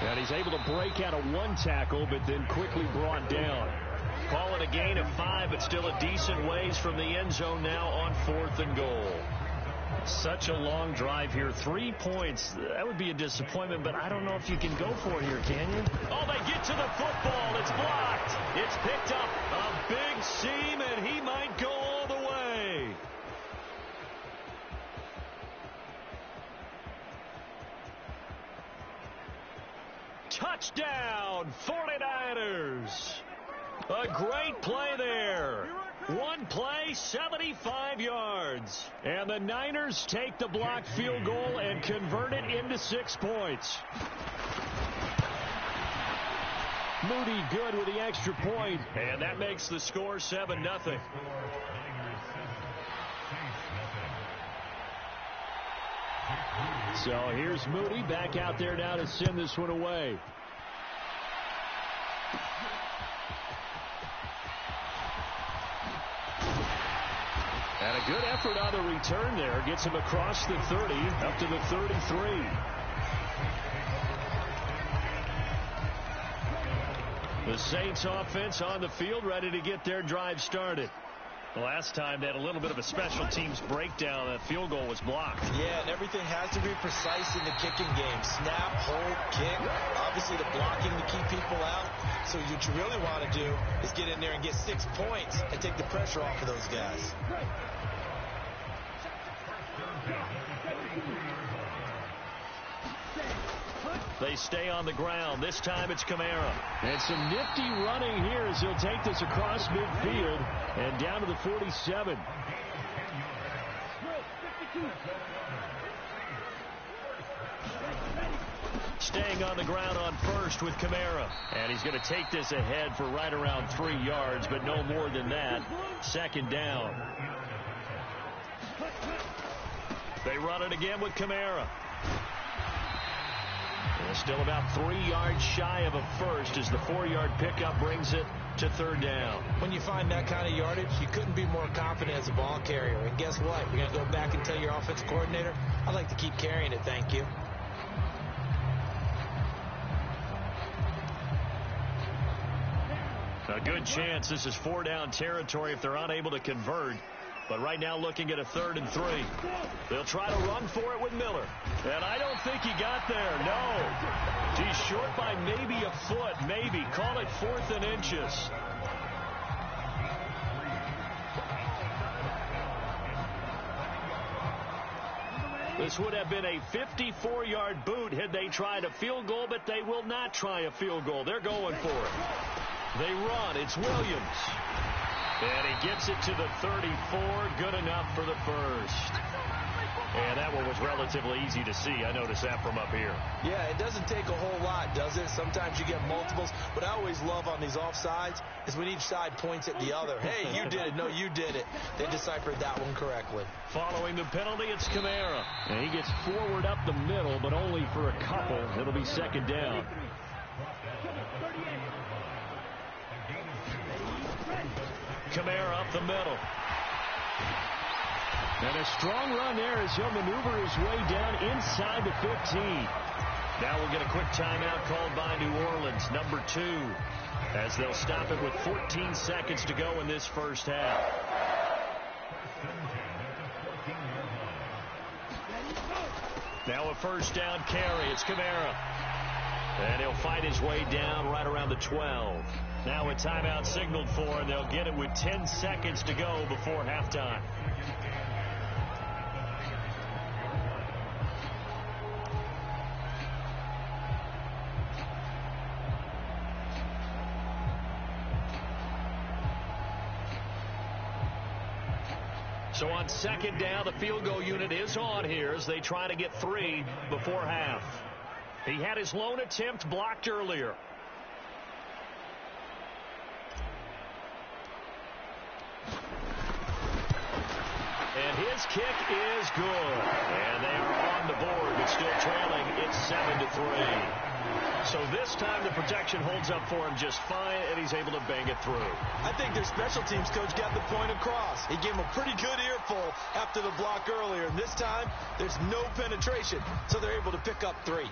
And he's able to break out of 1 tackle, but then quickly brought down. Call it a gain of 5, but still a decent ways from the end zone now on 4th and goal. Such a long drive here. 3 points. That would be a disappointment, but I don't know if you can go for it here, can you? Oh, they get to the football. It's blocked. It's picked up. A big seam, and he might go all the way. Touchdown, 49ers. A great play there. 1 play, 75 yards. And the Niners take the blocked field goal and convert it into 6 points. Moody good with the extra point. And that makes the score 7-0. So here's Moody back out there now to send this one away. And a good effort on the return there. Gets him across the 30, up to the 33. The Saints offense on the field, ready to get their drive started. The last time they had a little bit of a special teams breakdown. That field goal was blocked. Yeah, and everything has to be precise in the kicking game. Snap, hold, kick. Obviously the blocking to keep people out. So what you really want to do is get in there and get 6 points and take the pressure off of those guys. They stay on the ground. This time it's Kamara. And some nifty running here as he'll take this across midfield and down to the 47. Staying on the ground on first with Kamara. And he's going to take this ahead for right around 3 yards, but no more than that. Second down. They run it again with Kamara. And still about 3 yards shy of a first as the 4-yard pickup brings it to third down. When you find that kind of yardage, you couldn't be more confident as a ball carrier. And guess what? You're going to go back and tell your offensive coordinator, I'd like to keep carrying it, thank you. A good chance this is 4-down territory if they're unable to convert. But right now looking at a 3rd and 3. They'll try to run for it with Miller. And I don't think he got there. No. He's short by maybe a foot. Maybe. Call it 4th and inches. This would have been a 54-yard boot had they tried a field goal, but they will not try a field goal. They're going for it. They run. It's Williams. And he gets it to the 34. Good enough for the first. And that one was relatively easy to see. I noticed that from up here. Yeah, it doesn't take a whole lot, does it? Sometimes you get multiples. What I always love on these offsides is when each side points at the other. Hey, you did it. No, you did it. They deciphered that one correctly. Following the penalty, it's Kamara. And he gets forward up the middle, but only for a couple. It'll be second down. Kamara up the middle. And a strong run there as he'll maneuver his way down inside the 15. Now we'll get a quick timeout called by New Orleans, number 2, as they'll stop it with 14 seconds to go in this first half. Now a first down carry. It's Kamara. And he'll fight his way down right around the 12. Now a timeout signaled for, and they'll get it with 10 seconds to go before halftime. So on second down, the field goal unit is on here as they try to get 3 before half. He had his lone attempt blocked earlier. And his kick is good. And they are on the board, but still trailing. It's 7-3. So this time the protection holds up for him just fine, and he's able to bang it through. I think their special teams coach got the point across. He gave him a pretty good earful after the block earlier. And this time, there's no penetration, so they're able to pick up 3.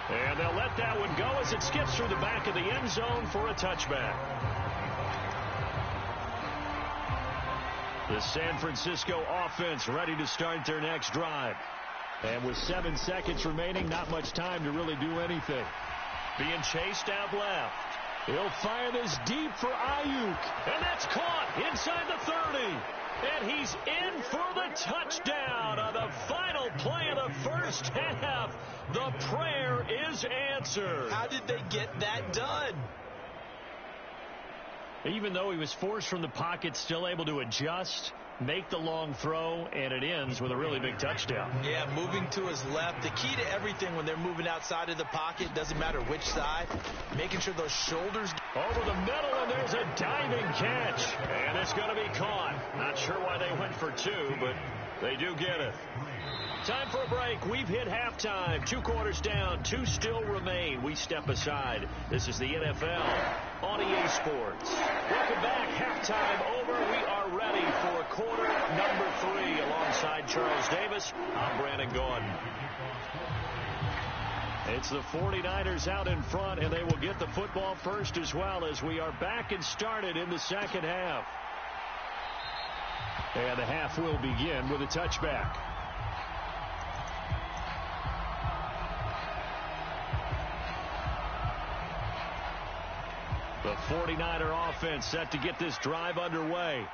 And they'll let that one go as it skips through the back of the end zone for a touchback. The San Francisco offense ready to start their next drive. And with 7 seconds remaining, not much time to really do anything. Being chased out left. He'll fire this deep for Ayuk. And that's caught inside the 30. And he's in for the touchdown on the final play of the first half. The prayer is answered. How did they get that done? Even though he was forced from the pocket, still able to adjust, make the long throw, and it ends with a really big touchdown. Yeah, moving to his left. The key to everything when they're moving outside of the pocket, doesn't matter which side, making sure those shoulders over the middle, and there's a diving catch. And it's going to be caught. Not sure why they went for 2, but they do get it. Time for a break. We've hit halftime. 2 quarters down. 2 still remain. We step aside. This is the NFL on EA Sports. Welcome back. Halftime over. We are ready for quarter number 3 alongside Charles Davis. I'm Brandon Gordon. It's the 49ers out in front, and they will get the football first as well as we are back and started in the second half. And the half will begin with a touchback. The 49er offense set to get this drive underway.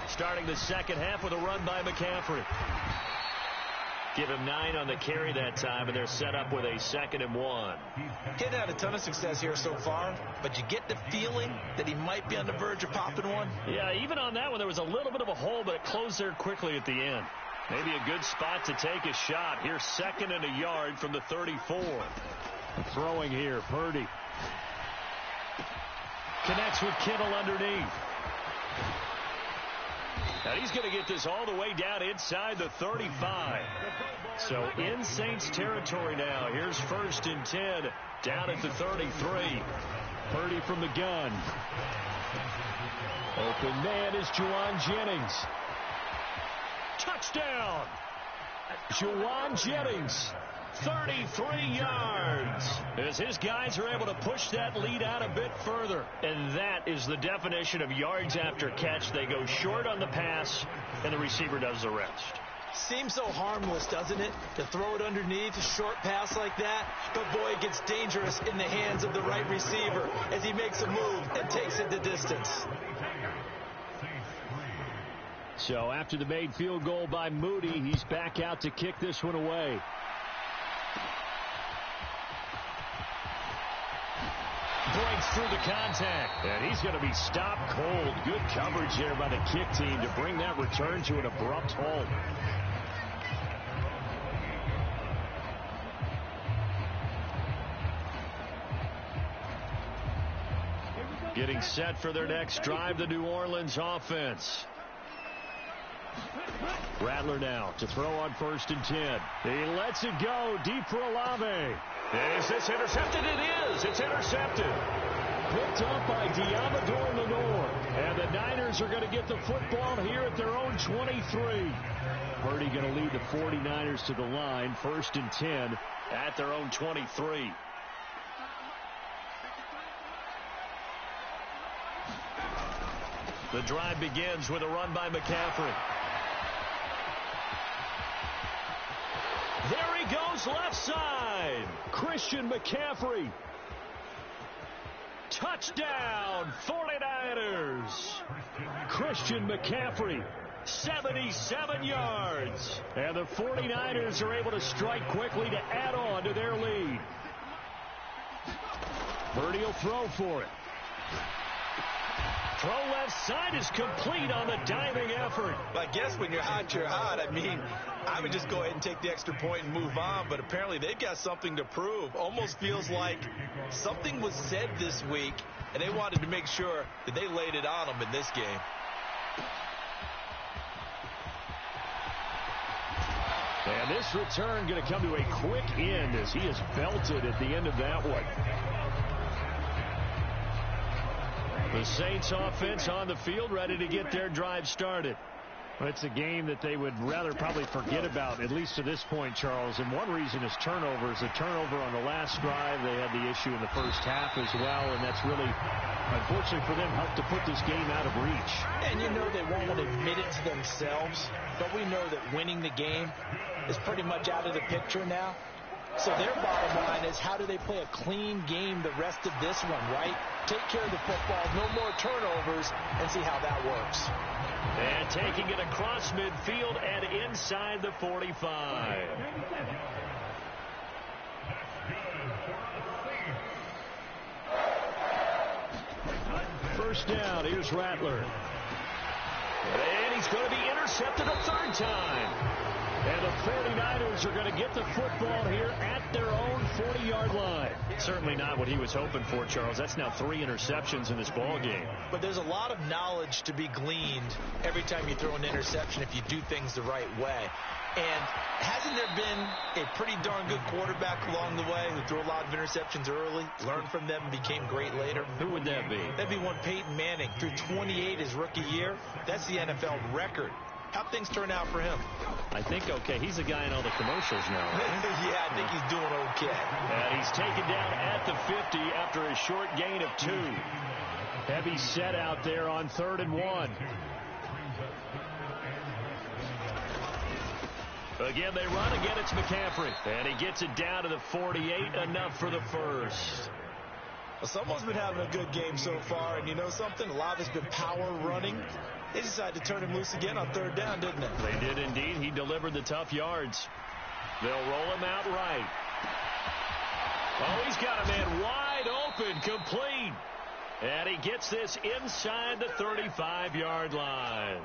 Starting the second half with a run by McCaffrey. Give him 9 on the carry that time, and they're set up with a 2nd and 1. He hadn't had a ton of success here so far, but you get the feeling that he might be on the verge of popping one. Yeah, even on that one, there was a little bit of a hole, but it closed there quickly at the end. Maybe a good spot to take a shot. Here's 2nd and a yard from the 34. Throwing here, Purdy. Connects with Kittle underneath. And he's going to get this all the way down inside the 35. So in Saints territory now. Here's 1st and 10 down at the 33. Purdy from the gun. Open man is Juwan Jennings. Touchdown! Juwan Jennings. 33 yards as his guys are able to push that lead out a bit further. And that is the definition of yards after catch. They go short on the pass, and the receiver does the rest. Seems so harmless, doesn't it, to throw it underneath a short pass like that? But, boy, it gets dangerous in the hands of the right receiver as he makes a move and takes it the distance. So after the made field goal by Moody, he's back out to kick this one away. Breaks through the contact, and he's going to be stopped cold. Good coverage there by the kick team to bring that return to an abrupt halt. Getting set for their next drive, the New Orleans offense. Rattler now to throw on 1st and 10. He lets it go deep for LLe-ge-nd. Is this intercepted? It is. It's intercepted. Picked up by Diamador Lenore. And the Niners are going to get the football here at their own 23. Purdy going to lead the 49ers to the line. 1st and 10 at their own 23. The drive begins with a run by McCaffrey. There he goes, left side. Christian McCaffrey. Touchdown, 49ers. Christian McCaffrey. 77 yards. And the 49ers are able to strike quickly to add on to their lead. Purdy will throw for it. Throw left side is complete on the diving effort. I guess when you're hot, you're hot. I mean, I would just go ahead and take the extra point and move on, but apparently they've got something to prove. Almost feels like something was said this week, and they wanted to make sure that they laid it on them in this game. And this return going to come to a quick end as he is belted at the end of that one. The Saints offense on the field, ready to get their drive started. It's a game that they would rather probably forget about, at least to this point, Charles. And one reason is turnovers. A turnover on the last drive. They had the issue in the first half as well, and that's really, unfortunately for them, helped to put this game out of reach. And you know they won't admit it to themselves, but we know that winning the game is pretty much out of the picture now. So their bottom line is, how do they play a clean game the rest of this one, right? Take care of the football, no more turnovers, and see how that works. And taking it across midfield and inside the 45. First down, here's Rattler. And he's going to be intercepted a third time. And the 49ers are going to get the football here at their own 40-yard line. Certainly not what he was hoping for, Charles. That's now 3 interceptions in this ball game. But there's a lot of knowledge to be gleaned every time you throw an interception if you do things the right way. And hasn't there been a pretty darn good quarterback along the way who threw a lot of interceptions early, learned from them, and became great later? Who would that be? That'd be one Peyton Manning. Threw 28 his rookie year. That's the NFL record. How'd things turn out for him? I think okay. He's a guy in all the commercials now. Yeah, I think he's doing okay. And he's taken down at the 50 after a short gain of 2. Heavy set out there on 3rd and 1. Again, they run. Again, it's McCaffrey. And he gets it down to the 48. Enough for the first. Well, someone's been having a good game so far, and you know something? A lot of it's been power running. They decided to turn him loose again on third down, didn't they? They did indeed. He delivered the tough yards. They'll roll him out right. Oh, he's got a man wide open, complete. And he gets this inside the 35-yard line.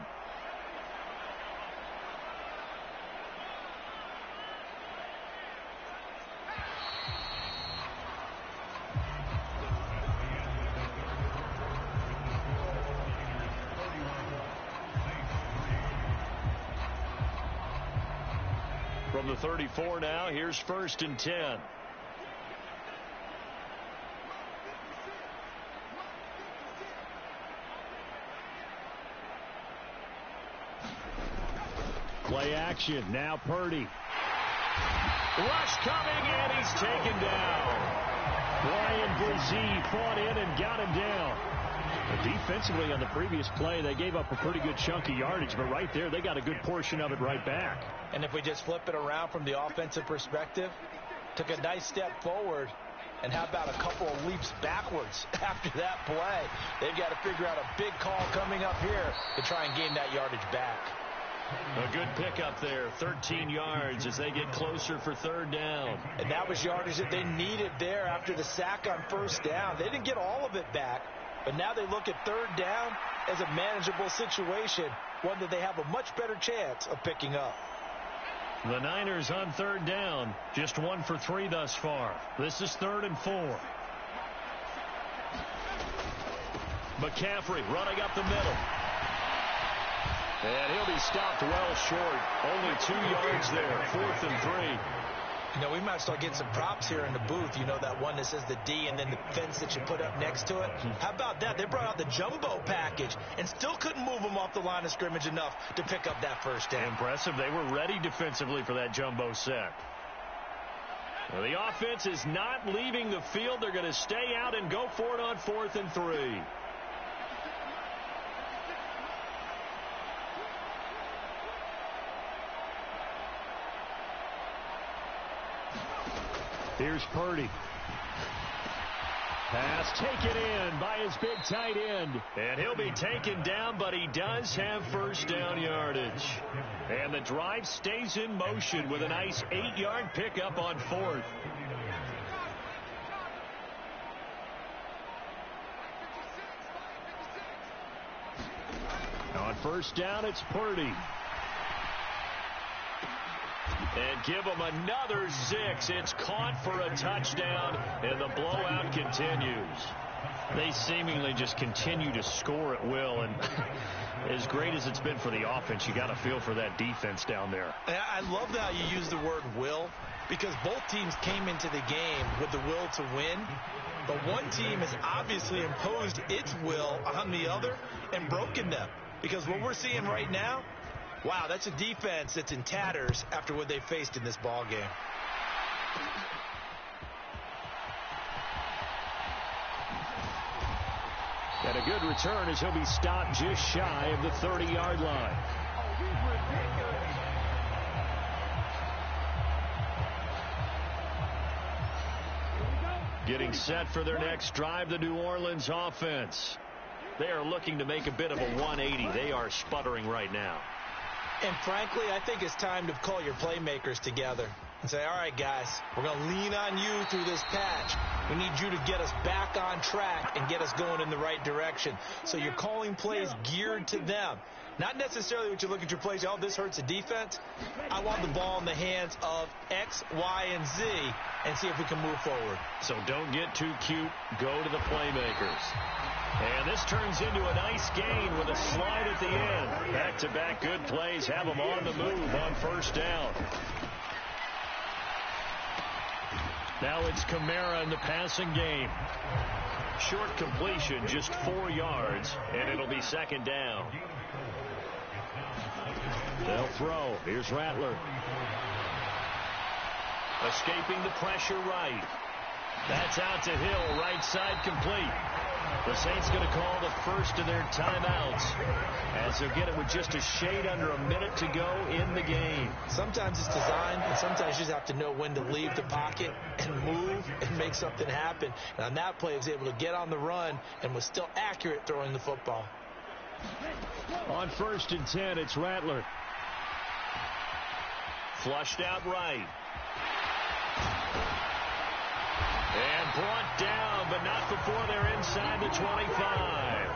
From the 34 now, here's 1st and 10. Play action. Now Purdy. Rush coming, and he's taken down. Brian Brzee fought in and got him down. Defensively on the previous play, they gave up a pretty good chunk of yardage, but right there, they got a good portion of it right back. And if we just flip it around from the offensive perspective, took a nice step forward, and how about a couple of leaps backwards after that play? They've got to figure out a big call coming up here to try and gain that yardage back. A good pickup there, 13 yards as they get closer for 3rd down. And that was yardage that they needed there after the sack on 1st down. They didn't get all of it back, but now they look at 3rd down as a manageable situation, one that they have a much better chance of picking up. The Niners on 3rd down, just 1 for 3 thus far. This is 3rd and 4. McCaffrey running up the middle. And he'll be stopped well short. Only 2 yards there. 4th and 3. You know, we might start getting some props here in the booth. You know, that one that says the D and then the fence that you put up next to it. How about that? They brought out the jumbo package and still couldn't move them off the line of scrimmage enough to pick up that 1st down. Impressive. They were ready defensively for that jumbo set. Well, the offense is not leaving the field. They're going to stay out and go for it on 4th and 3. Here's Purdy. Pass taken in by his big tight end. And he'll be taken down, but he does have 1st down yardage. And the drive stays in motion with a nice 8-yard pickup on 4th. On 1st down, it's Purdy. And give them another 6. It's caught for a touchdown, and the blowout continues. They seemingly just continue to score at will, and as great as it's been for the offense, you got to feel for that defense down there. I love how you use the word will, because both teams came into the game with the will to win, but one team has obviously imposed its will on the other and broken them, because what we're seeing right now, wow, that's a defense that's in tatters after what they faced in this ball game. And a good return as he'll be stopped just shy of the 30-yard line. Getting set for their next drive, the New Orleans offense. They are looking to make a bit of a 180. They are sputtering right now. And frankly, I think it's time to call your playmakers together and say, all right, guys, we're going to lean on you through this patch. We need you to get us back on track and get us going in the right direction. So you're calling plays geared to them. Not necessarily what you look at your plays, oh, this hurts the defense. I want the ball in the hands of X, Y, and Z and see if we can move forward. So don't get too cute. Go to the playmakers. And this turns into a nice gain with a slide at the end. Back-to-back good plays have them on the move on 1st down. Now it's Kamara in the passing game. Short completion, just 4 yards, and it'll be 2nd down. They'll throw. Here's Rattler. Escaping the pressure right. That's out to Hill, right side complete. The Saints going to call the first of their timeouts as they'll get it with just a shade under a minute to go in the game. Sometimes it's designed, and sometimes you just have to know when to leave the pocket and move and make something happen. And on that play, he was able to get on the run and was still accurate throwing the football. On 1st and 10, it's Rattler. Flushed out right. And brought down, but not before they're inside the 25.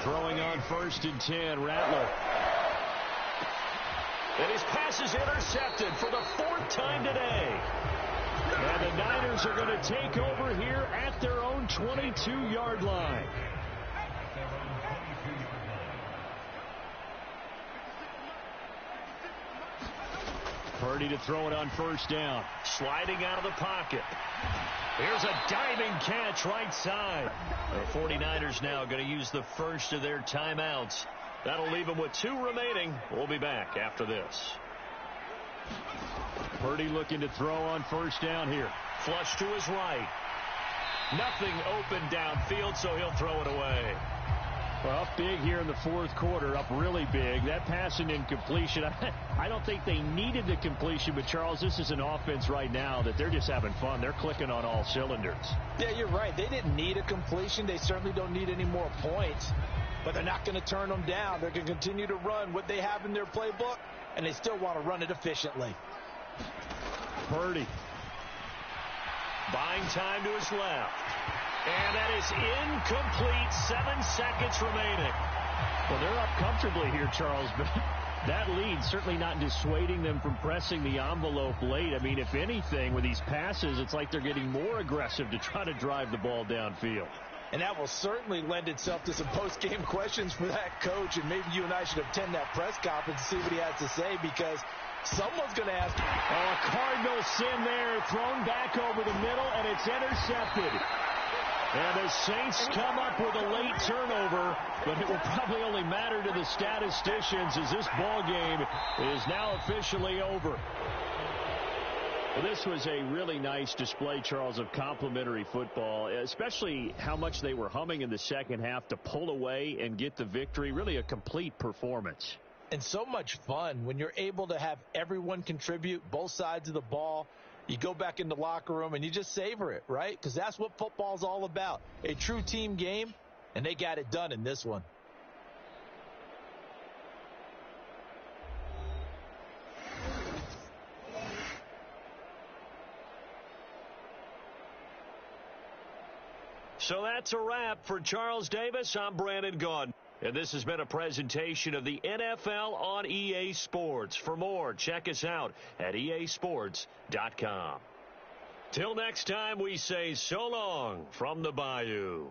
Throwing on 1st and 10, Rattler. And his pass is intercepted for the 4th time today. And the Niners are going to take over here at their own 22-yard line. Purdy to throw it on 1st down. Sliding out of the pocket. Here's a diving catch right side. The 49ers now going to use the first of their timeouts. That'll leave them with 2 remaining. We'll be back after this. Purdy looking to throw on 1st down here. Flush to his right. Nothing open downfield, so he'll throw it away. Well, up big here in the 4th quarter, up really big. That pass and incompletion, I don't think they needed the completion, but Charles, this is an offense right now that they're just having fun. They're clicking on all cylinders. Yeah, you're right. They didn't need a completion. They certainly don't need any more points, but they're not going to turn them down. They're going to continue to run what they have in their playbook, and they still want to run it efficiently. Purdy. Buying time to his left. And that is incomplete. 7 seconds remaining. Well, they're up comfortably here, Charles, but that lead certainly not dissuading them from pressing the envelope late. I mean, if anything, with these passes, it's like they're getting more aggressive to try to drive the ball downfield. And that will certainly lend itself to some post-game questions for that coach, and maybe you and I should attend that press conference and see what he has to say, because someone's going to ask. Oh, a Cardinal sin there, thrown back over the middle, and it's intercepted. And the Saints come up with a late turnover, but it will probably only matter to the statisticians as this ball game is now officially over. Well, this was a really nice display, Charles, of complimentary football, especially how much they were humming in the second half to pull away and get the victory. Really a complete performance. And so much fun when you're able to have everyone contribute, both sides of the ball. You go back in the locker room and you just savor it, right? Because that's what football's all about. A true team game, and they got it done in this one. So that's a wrap for Charles Davis. I'm Brandon Gaudin. And this has been a presentation of the NFL on EA Sports. For more, check us out at easports.com. Till next time, we say so long from the Bayou.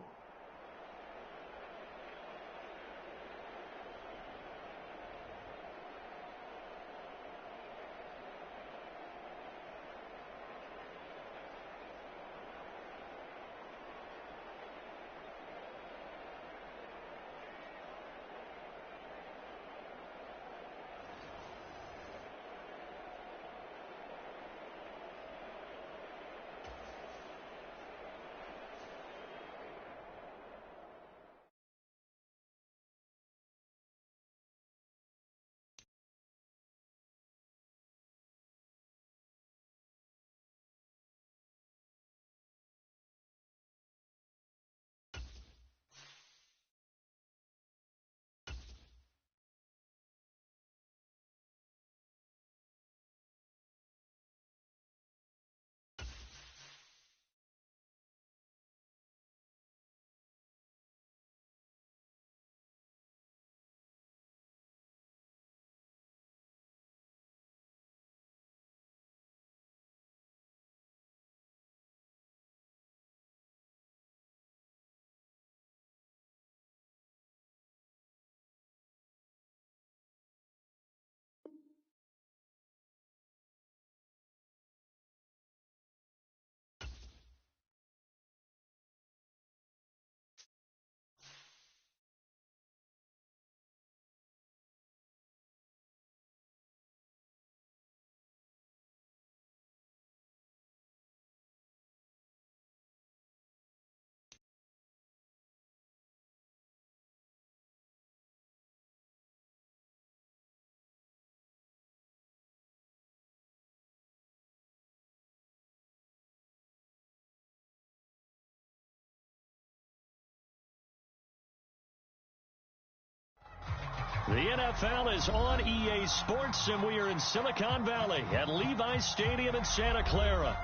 The NFL is on EA Sports, and we are in Silicon Valley at Levi Stadium in Santa Clara.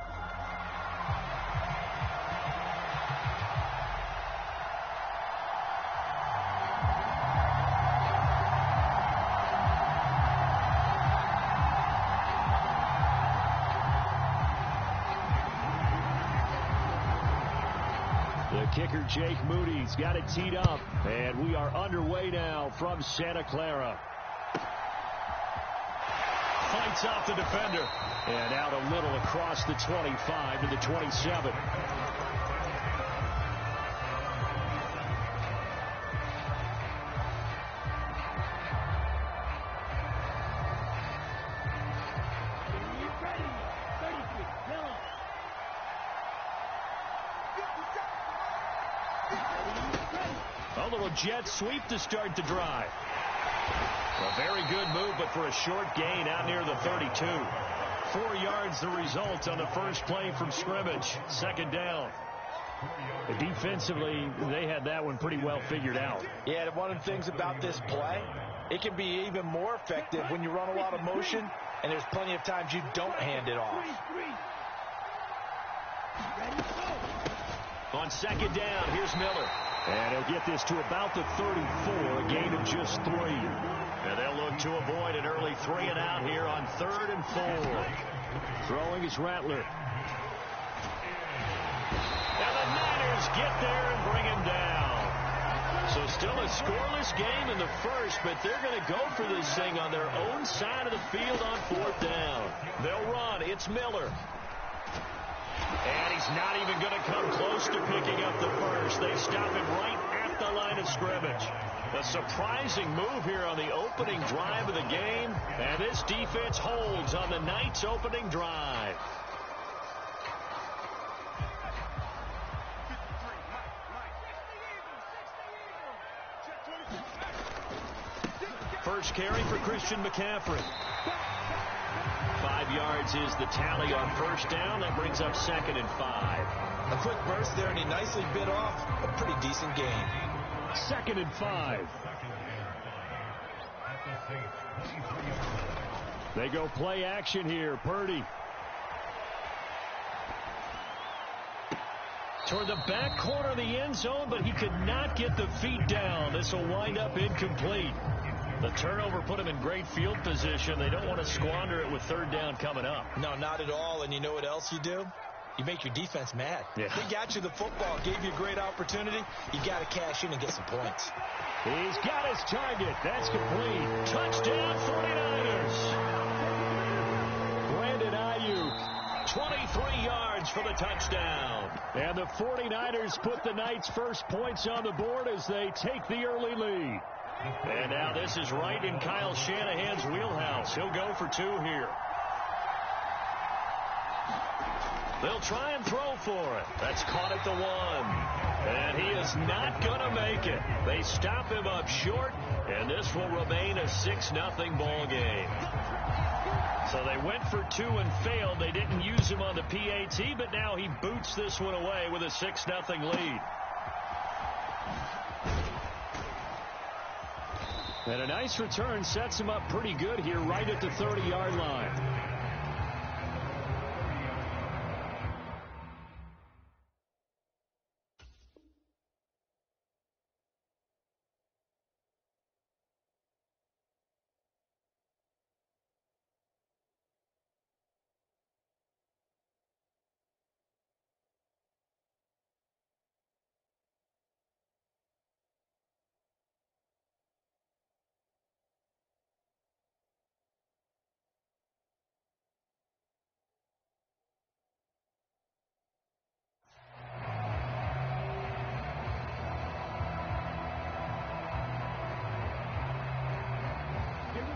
The kicker, Jake Moody's got it teed up, and we are underway now from Santa Clara. Fights off the defender, and out a little across the 25 to the 27. A little jet sweep to start the drive. A very good move, but for a short gain out near the 32. 4 yards the result on the first play from scrimmage. Second down. Defensively, they had that one pretty well figured out. Yeah, one of the things about this play, it can be even more effective when you run a lot of motion, and there's plenty of times you don't hand it off. On second down, here's Miller. And he'll get this to about the 34, a gain of just 3. And they'll look to avoid an early 3 and out here on 3rd and 4. Throwing is Rattler. And the Niners get there and bring him down. So still a scoreless game in the first, but they're going to go for this thing on their own side of the field on 4th down. They'll run. It's Miller. And he's not even going to come close to picking up the first. They stop him right at the line of scrimmage. A surprising move here on the opening drive of the game. And this defense holds on the night's opening drive. First carry for Christian McCaffrey. 5 yards is the tally on first down. That brings up 2nd and 5. A quick burst there, and he nicely bit off a pretty decent gain. 2nd and 5. They go play action here. Purdy. Toward the back corner of the end zone, but he could not get the feet down. This will wind up incomplete. The turnover put him in great field position. They don't want to squander it with 3rd down coming up. No, not at all. And you know what else you do? You make your defense mad. Yeah. They got you the football, gave you a great opportunity. You got to cash in and get some points. He's got his target. That's complete. Touchdown, 49ers. Brandon Ayuk, 23 yards for the touchdown. And the 49ers put the night's first points on the board as they take the early lead. And now this is right in Kyle Shanahan's wheelhouse. He'll go for 2 here. They'll try and throw for it. That's caught at the 1. And he is not going to make it. They stop him up short, and this will remain a 6-0 ball game. So they went for 2 and failed. They didn't use him on the PAT, but now he boots this one away with a 6-0 lead. And a nice return sets him up pretty good here right at the 30-yard line.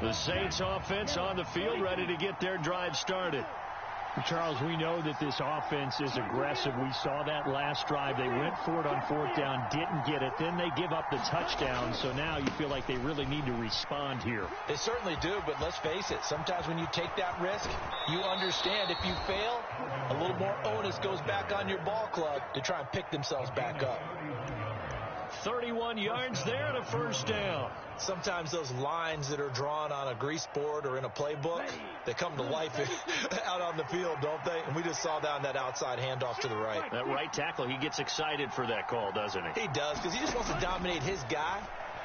The Saints offense on the field, ready to get their drive started. Charles, we know that this offense is aggressive. We saw that last drive. They went for it on 4th down, didn't get it. Then they give up the touchdown. So now you feel like they really need to respond here. They certainly do, but let's face it. Sometimes when you take that risk, you understand if you fail, a little more onus goes back on your ball club to try and pick themselves back up. 31 yards there and a first down. Sometimes those lines that are drawn on a grease board or in a playbook, they come to life out on the field, don't they? And we just saw down that outside handoff to the right. That right tackle, he gets excited for that call, doesn't he? He does, because he just wants to dominate his guy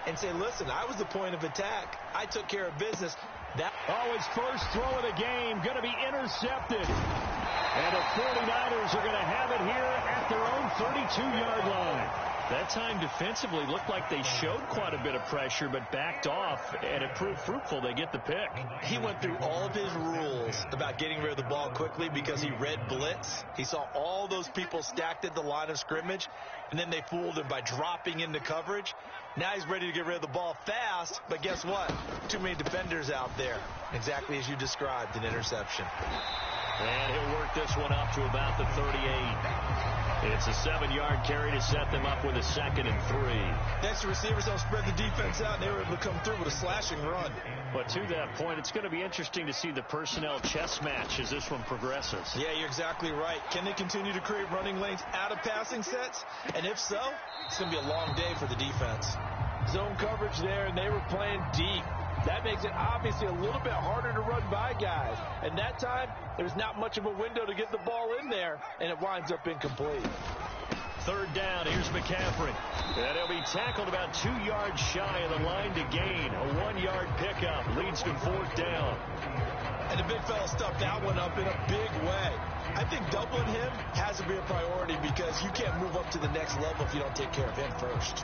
and say, listen, I was the point of attack. I took care of business. His first throw of the game going to be intercepted. And the 49ers are going to have it here at their own 32-yard line. That time defensively looked like they showed quite a bit of pressure but backed off, and it proved fruitful. They get the pick. He went through all of his rules about getting rid of the ball quickly because he read blitz. He saw all those people stacked at the line of scrimmage, and then they fooled him by dropping into coverage. Now he's ready to get rid of the ball fast, but guess what? Too many defenders out there. Exactly as you described, an interception. And he'll work this one up to about the 38. It's a 7-yard carry to set them up with a 2nd and 3. Next, the receivers don't spread the defense out, and they were able to come through with a slashing run. But to that point, it's going to be interesting to see the personnel chess match as this one progresses. Yeah, you're exactly right. Can they continue to create running lanes out of passing sets? And if so, it's going to be a long day for the defense. Zone coverage there, and they were playing deep. That makes it obviously a little bit harder to run by guys. And that time, there's not much of a window to get the ball in there, and it winds up incomplete. 3rd down, here's McCaffrey. And he'll be tackled about 2 yards shy of the line to gain. A 1-yard pickup leads to 4th down. And the big fella stuffed that one up in a big way. I think doubling him has to be a priority because you can't move up to the next level if you don't take care of him first.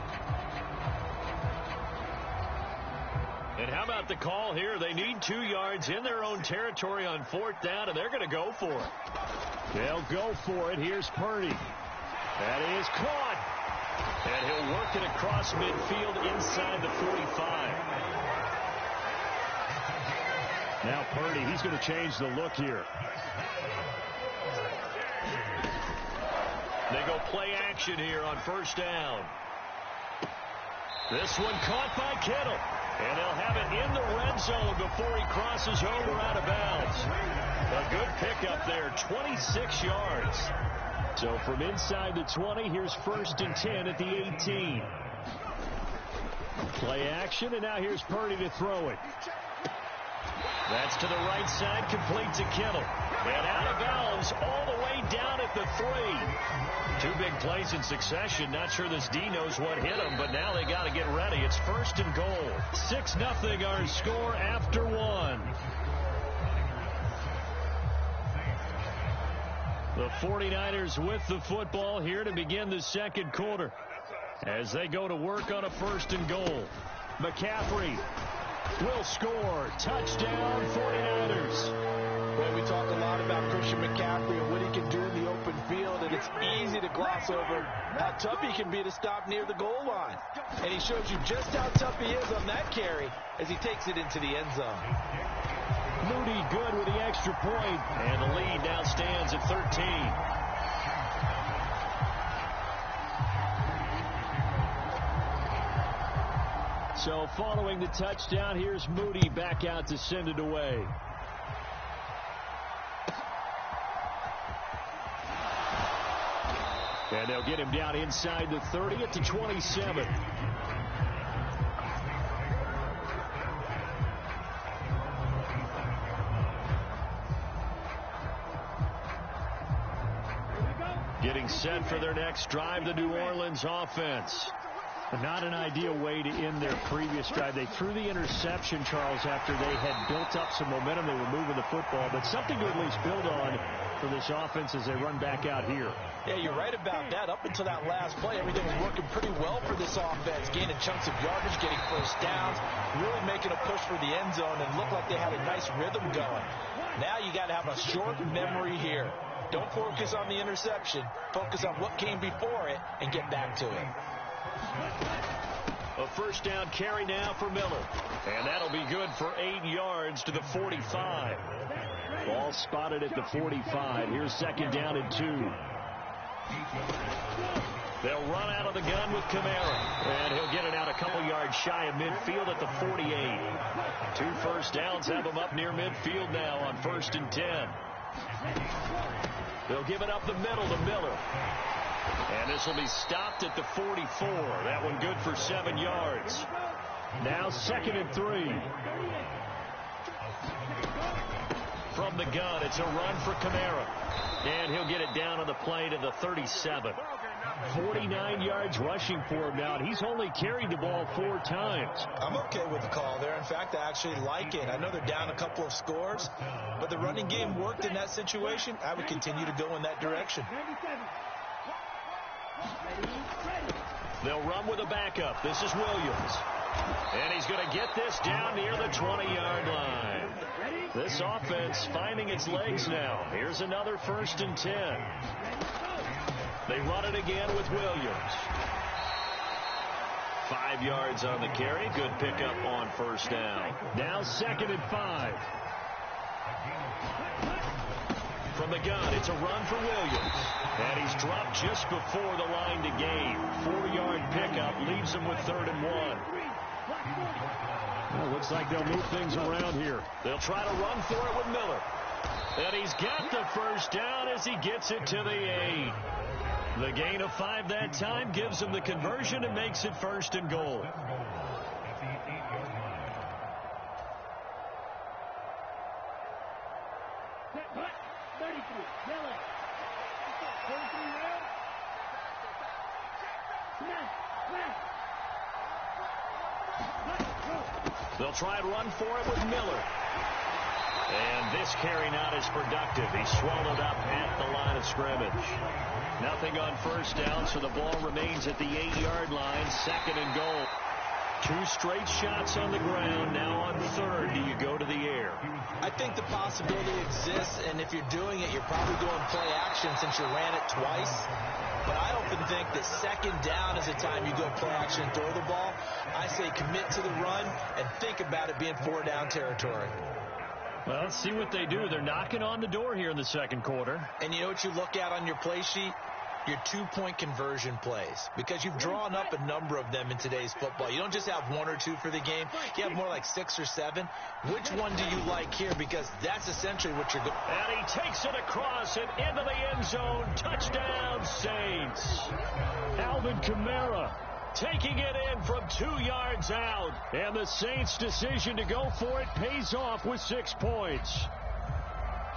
And how about the call here? They need 2 yards in their own territory on 4th down, and they're going to go for it. They'll go for it. Here's Purdy. That is caught. And he'll work it across midfield inside the 45. Now Purdy, he's going to change the look here. They go play action here on 1st down. This one caught by Kittle. And they'll have it in the red zone before he crosses over out of bounds. A good pickup there, 26 yards. So from inside the 20, here's 1st and 10 at the 18. Play action, and now here's Purdy to throw it. That's to the right side, complete to Kittle. And out of bounds all the way down at the 3. 2 big plays in succession. Not sure this D knows what hit him, but now they got to get ready. It's 1st and goal. 6-0 our score after 1. The 49ers with the football here to begin the 2nd quarter as they go to work on a 1st and goal. McCaffrey will score. Touchdown, 49ers. Well, we talked a lot about Christian McCaffrey and what he can do in the open field, and it's easy to gloss over how tough he can be to stop near the goal line. And he shows you just how tough he is on that carry as he takes it into the end zone. Moody good with the extra point. And the lead now stands at 13. So following the touchdown, here's Moody back out to send it away. And they'll get him down inside the 30 at the 27. Getting set for their next drive, the New Orleans offense. Not an ideal way to end their previous drive. They threw the interception, Charles, after they had built up some momentum. They were moving the football, but something to at least build on for this offense as they run back out here. Yeah, you're right about that. Up until that last play, everything was working pretty well for this offense, gaining chunks of yardage, getting 1st downs, really making a push for the end zone, and looked like they had a nice rhythm going. Now you got to have a short memory here. Don't focus on the interception. Focus on what came before it and get back to it. A 1st down carry now for Miller. And that'll be good for 8 yards to the 45. Ball spotted at the 45. Here's 2nd down and 2. They'll run out of the gun with Kamara. And he'll get it out a couple yards shy of midfield at the 48. 2 1st downs have him up near midfield now on 1st and 10. They'll give it up the middle to Miller. And this will be stopped at the 44. That one good for 7 yards. Now 2nd and 3. From the gun, it's a run for Kamara. And he'll get it down on the play to the 37. 49 yards rushing for him now, and he's only carried the ball 4 times. I'm okay with the call there. In fact, I actually like it. I know they're down a couple of scores, but the running game worked in that situation. I would continue to go in that direction. They'll run with a backup. This is Williams. And he's going to get this down near the 20-yard line. This offense finding its legs now. Here's another 1st and 10. They run it again with Williams. 5 yards on the carry. Good pickup on 1st down. Now 2nd and 5. From the gun, it's a run for Williams. And he's dropped just before the line to gain. 4-yard pickup leaves him with 3rd and 1. Well, looks like they'll move things around here. They'll try to run for it with Miller. And he's got the 1st down as he gets it to the 8. The gain of 5 that time gives him the conversion and makes it 1st and goal. They'll try and run for it with Miller. And this carry not as productive. He's swallowed up at the line of scrimmage. Nothing on 1st down, so the ball remains at the 8-yard line. 2nd and goal. 2 straight shots on the ground. Now on 3rd, do you go to the air? I think the possibility exists, and if you're doing it, you're probably going play action since you ran it twice. But I often think that 2nd down is the time you go play action and throw the ball. I say commit to the run and think about it being 4-down territory. Well, let's see what they do. They're knocking on the door here in the 2nd quarter. And you know what you look at on your play sheet? Your 2-point conversion plays, because you've drawn up a number of them in today's football. You don't just have 1 or 2 for the game. You have more like 6 or 7. Which one do you like here? Because that's essentially what you're going. And he takes it across and into the end zone. Touchdown, Saints. Alvin Kamara taking it in from 2 yards out. And the Saints' decision to go for it pays off with 6 points.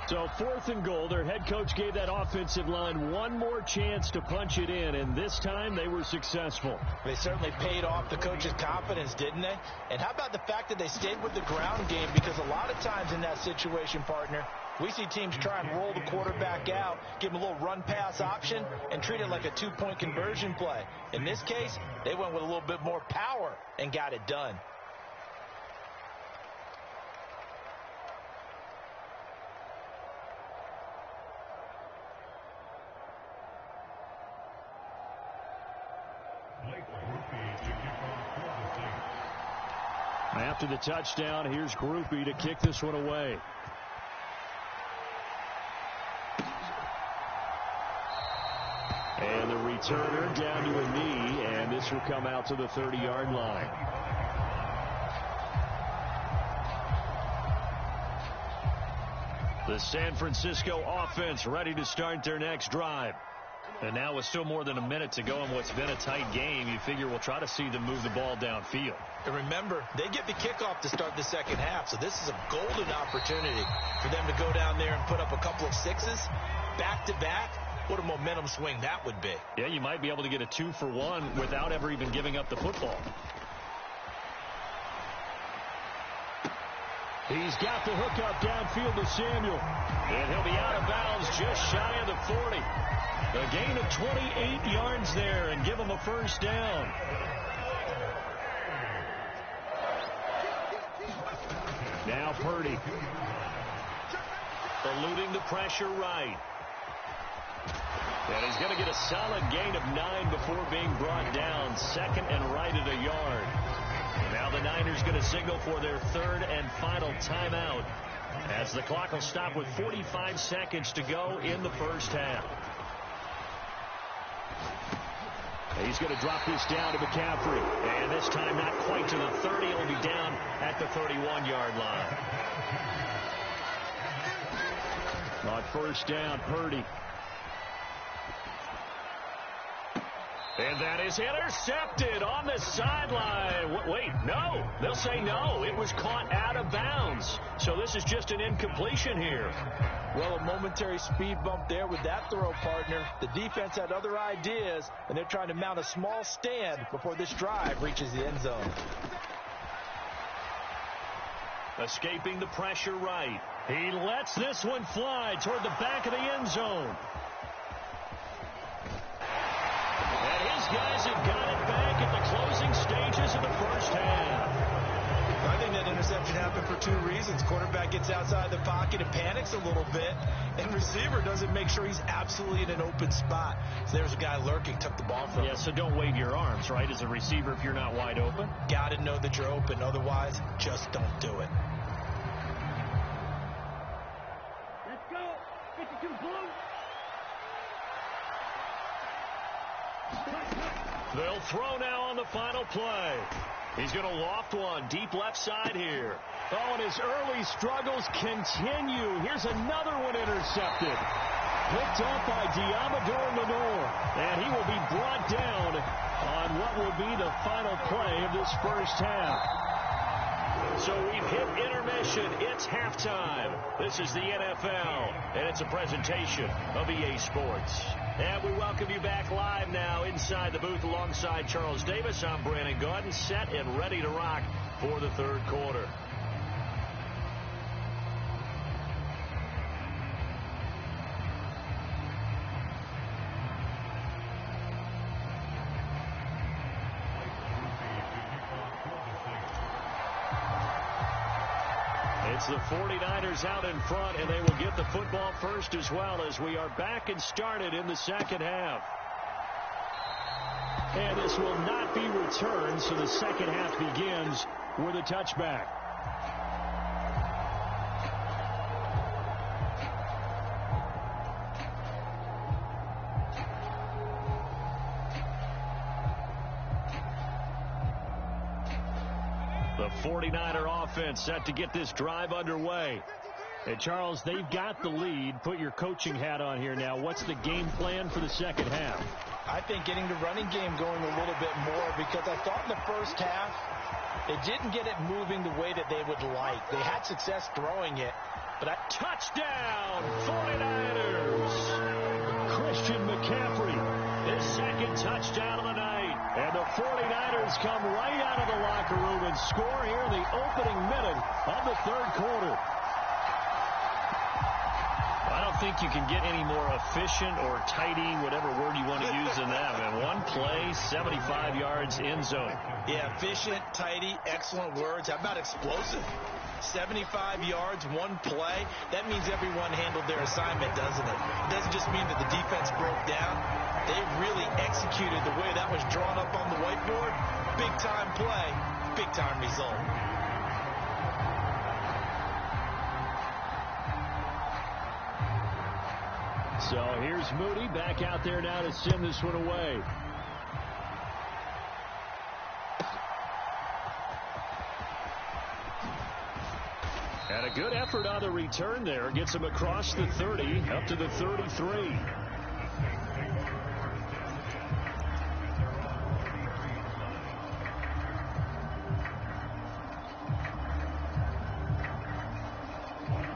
So 4th and goal, their head coach gave that offensive line one more chance to punch it in, and this time they were successful. They certainly paid off the coach's confidence, didn't they? And how about the fact that they stayed with the ground game? Because a lot of times in that situation, partner, we see teams try and roll the quarterback out, give him a little run-pass option, and treat it like a 2-point conversion play. In this case, they went with a little bit more power and got it done. After the touchdown, here's Groupie to kick this one away. And the returner down to a knee, and this will come out to the 30-yard line. The San Francisco offense ready to start their next drive. And now with still more than a minute to go in what's been a tight game, you figure we'll try to see them move the ball downfield. And remember, they get the kickoff to start the 2nd half, so this is a golden opportunity for them to go down there and put up a couple of 6s back-to-back. What a momentum swing that would be. Yeah, you might be able to get a 2-for-1 without ever even giving up the football. He's got the hook up downfield to Samuel. And he'll be out of bounds just shy of the 40. A gain of 28 yards there and give him a 1st down. Now Purdy. Eluding the pressure right. And he's going to get a solid gain of 9 before being brought down. 2nd and right at a yard. Now the Niners going to signal for their 3rd and final timeout as the clock will stop with 45 seconds to go in the 1st half. He's going to drop this down to McCaffrey. And this time not quite to the 30. It'll be down at the 31-yard line. On 1st down, Purdy. And that is intercepted on the sideline. Wait, no. They'll say no. It was caught out of bounds. So this is just an incompletion here. Well, a momentary speed bump there with that throw, partner. The defense had other ideas, and they're trying to mount a small stand before this drive reaches the end zone. Escaping the pressure right. He lets this one fly toward the back of the end zone. And his guys have got it back at the closing stages of the first half. I think that interception happened for two reasons. Quarterback gets outside the pocket and panics a little bit, and receiver doesn't make sure he's absolutely in an open spot. So there's a guy lurking, took the ball from him. Yeah, so don't wave your arms, right, as a receiver if you're not wide open. Got to know that you're open. Otherwise, just don't do it. Let's go. 52 blue. They'll throw now on the final play. He's going to loft one deep left side here. Oh, and his early struggles continue. Here's another one intercepted. Picked up by Diamador Lenore. And he will be brought down on what will be the final play of this first half. So we've hit intermission. It's halftime. This is the NFL, and it's a presentation of EA Sports. And we welcome you back live now inside the booth alongside Charles Davis. I'm Brandon Gaudin, set and ready to rock for the third quarter. It's the 49ers out in front, and they will get the football first as well as we are back and started in the second half. And this will not be returned, so the second half begins with a touchback. The 49er offense set to get this drive underway. And, Charles, they've got the lead. Put your coaching hat on here now. What's the game plan for the second half? I think getting the running game going a little bit more, because I thought in the first half they didn't get it moving the way that they would like. They had success throwing it, but touchdown 49ers! Christian McCaffrey, his second touchdown of the night. And the 49ers come right out of the locker room and score here in the opening minute of the third quarter. I don't think you can get any more efficient or tidy, whatever word you want to use in that. Man, one play, 75 yards, end zone. Yeah, efficient, tidy, excellent words. How about explosive? 75 yards, one play. That means everyone handled their assignment, doesn't it? It doesn't just mean that the defense broke down. They really executed the way that was drawn up on the whiteboard. Big-time play, big-time result. So here's Moody back out there now to send this one away. And a good effort on the return there. Gets him across the 30 up to the 33.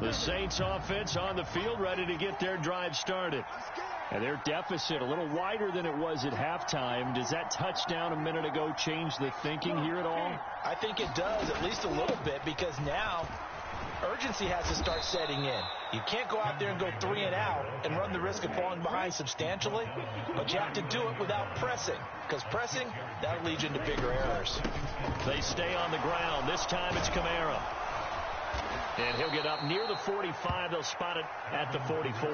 The Saints offense on the field, ready to get their drive started. And their deficit a little wider than it was at halftime. Does that touchdown a minute ago change the thinking here at all? I think it does, at least a little bit, because now urgency has to start setting in. You can't go out there and go 3 and out and run the risk of falling behind substantially, but you have to do it without pressing, because pressing, that'll lead you into bigger errors. They stay on the ground. This time it's Kamara. And he'll get up near the 45. They'll spot it at the 44.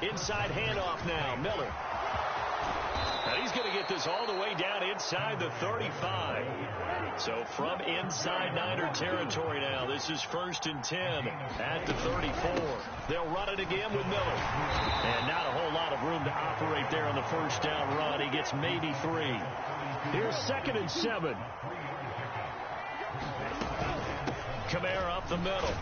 Inside handoff now, Miller. And he's going to get this all the way down inside the 35. So from inside Niner territory now, this is 1st and 10 at the 34. They'll run it again with Miller. And not a whole lot of room to operate there on the first down run. He gets maybe 3. Here's 2nd and 7. Kamara up the middle.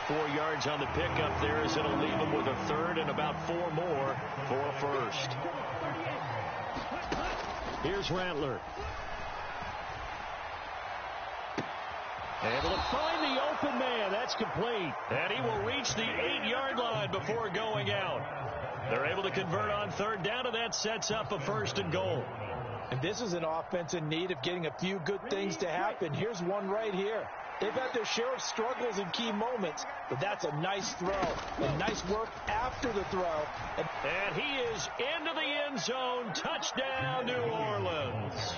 4 yards on the pickup there as it'll leave him with a third and about 4 more for a first. Here's Rattler. Able to find the open man. That's complete. And he will reach the 8-yard line before going out. They're able to convert on third down, and that sets up a first and goal. And this is an offense in need of getting a few good things to happen. Here's one right here. They've had their share of struggles in key moments, but that's a nice throw. And nice work after the throw. And he is into the end zone. Touchdown, New Orleans.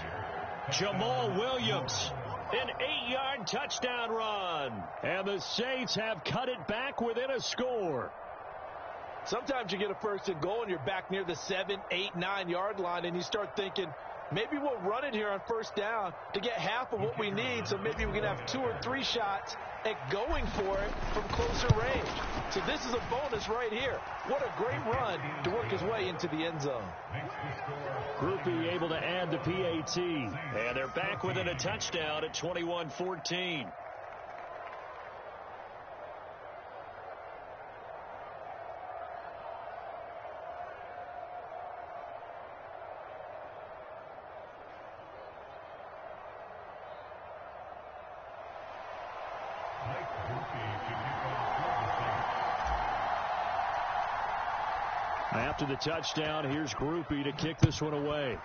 Jamal Williams. An 8-yard touchdown run. And the Saints have cut it back within a score. Sometimes you get a first and goal and you're back near the 7, 8, 9-yard line and you start thinking, maybe we'll run it here on first down to get half of what we need, so maybe we can have 2 or 3 shots at going for it from closer range. So this is a bonus right here. What a great run to work his way into the end zone. Groupie able to add the PAT. And they're back within a touchdown at 21-14. After the touchdown, here's Groupie to kick this one away.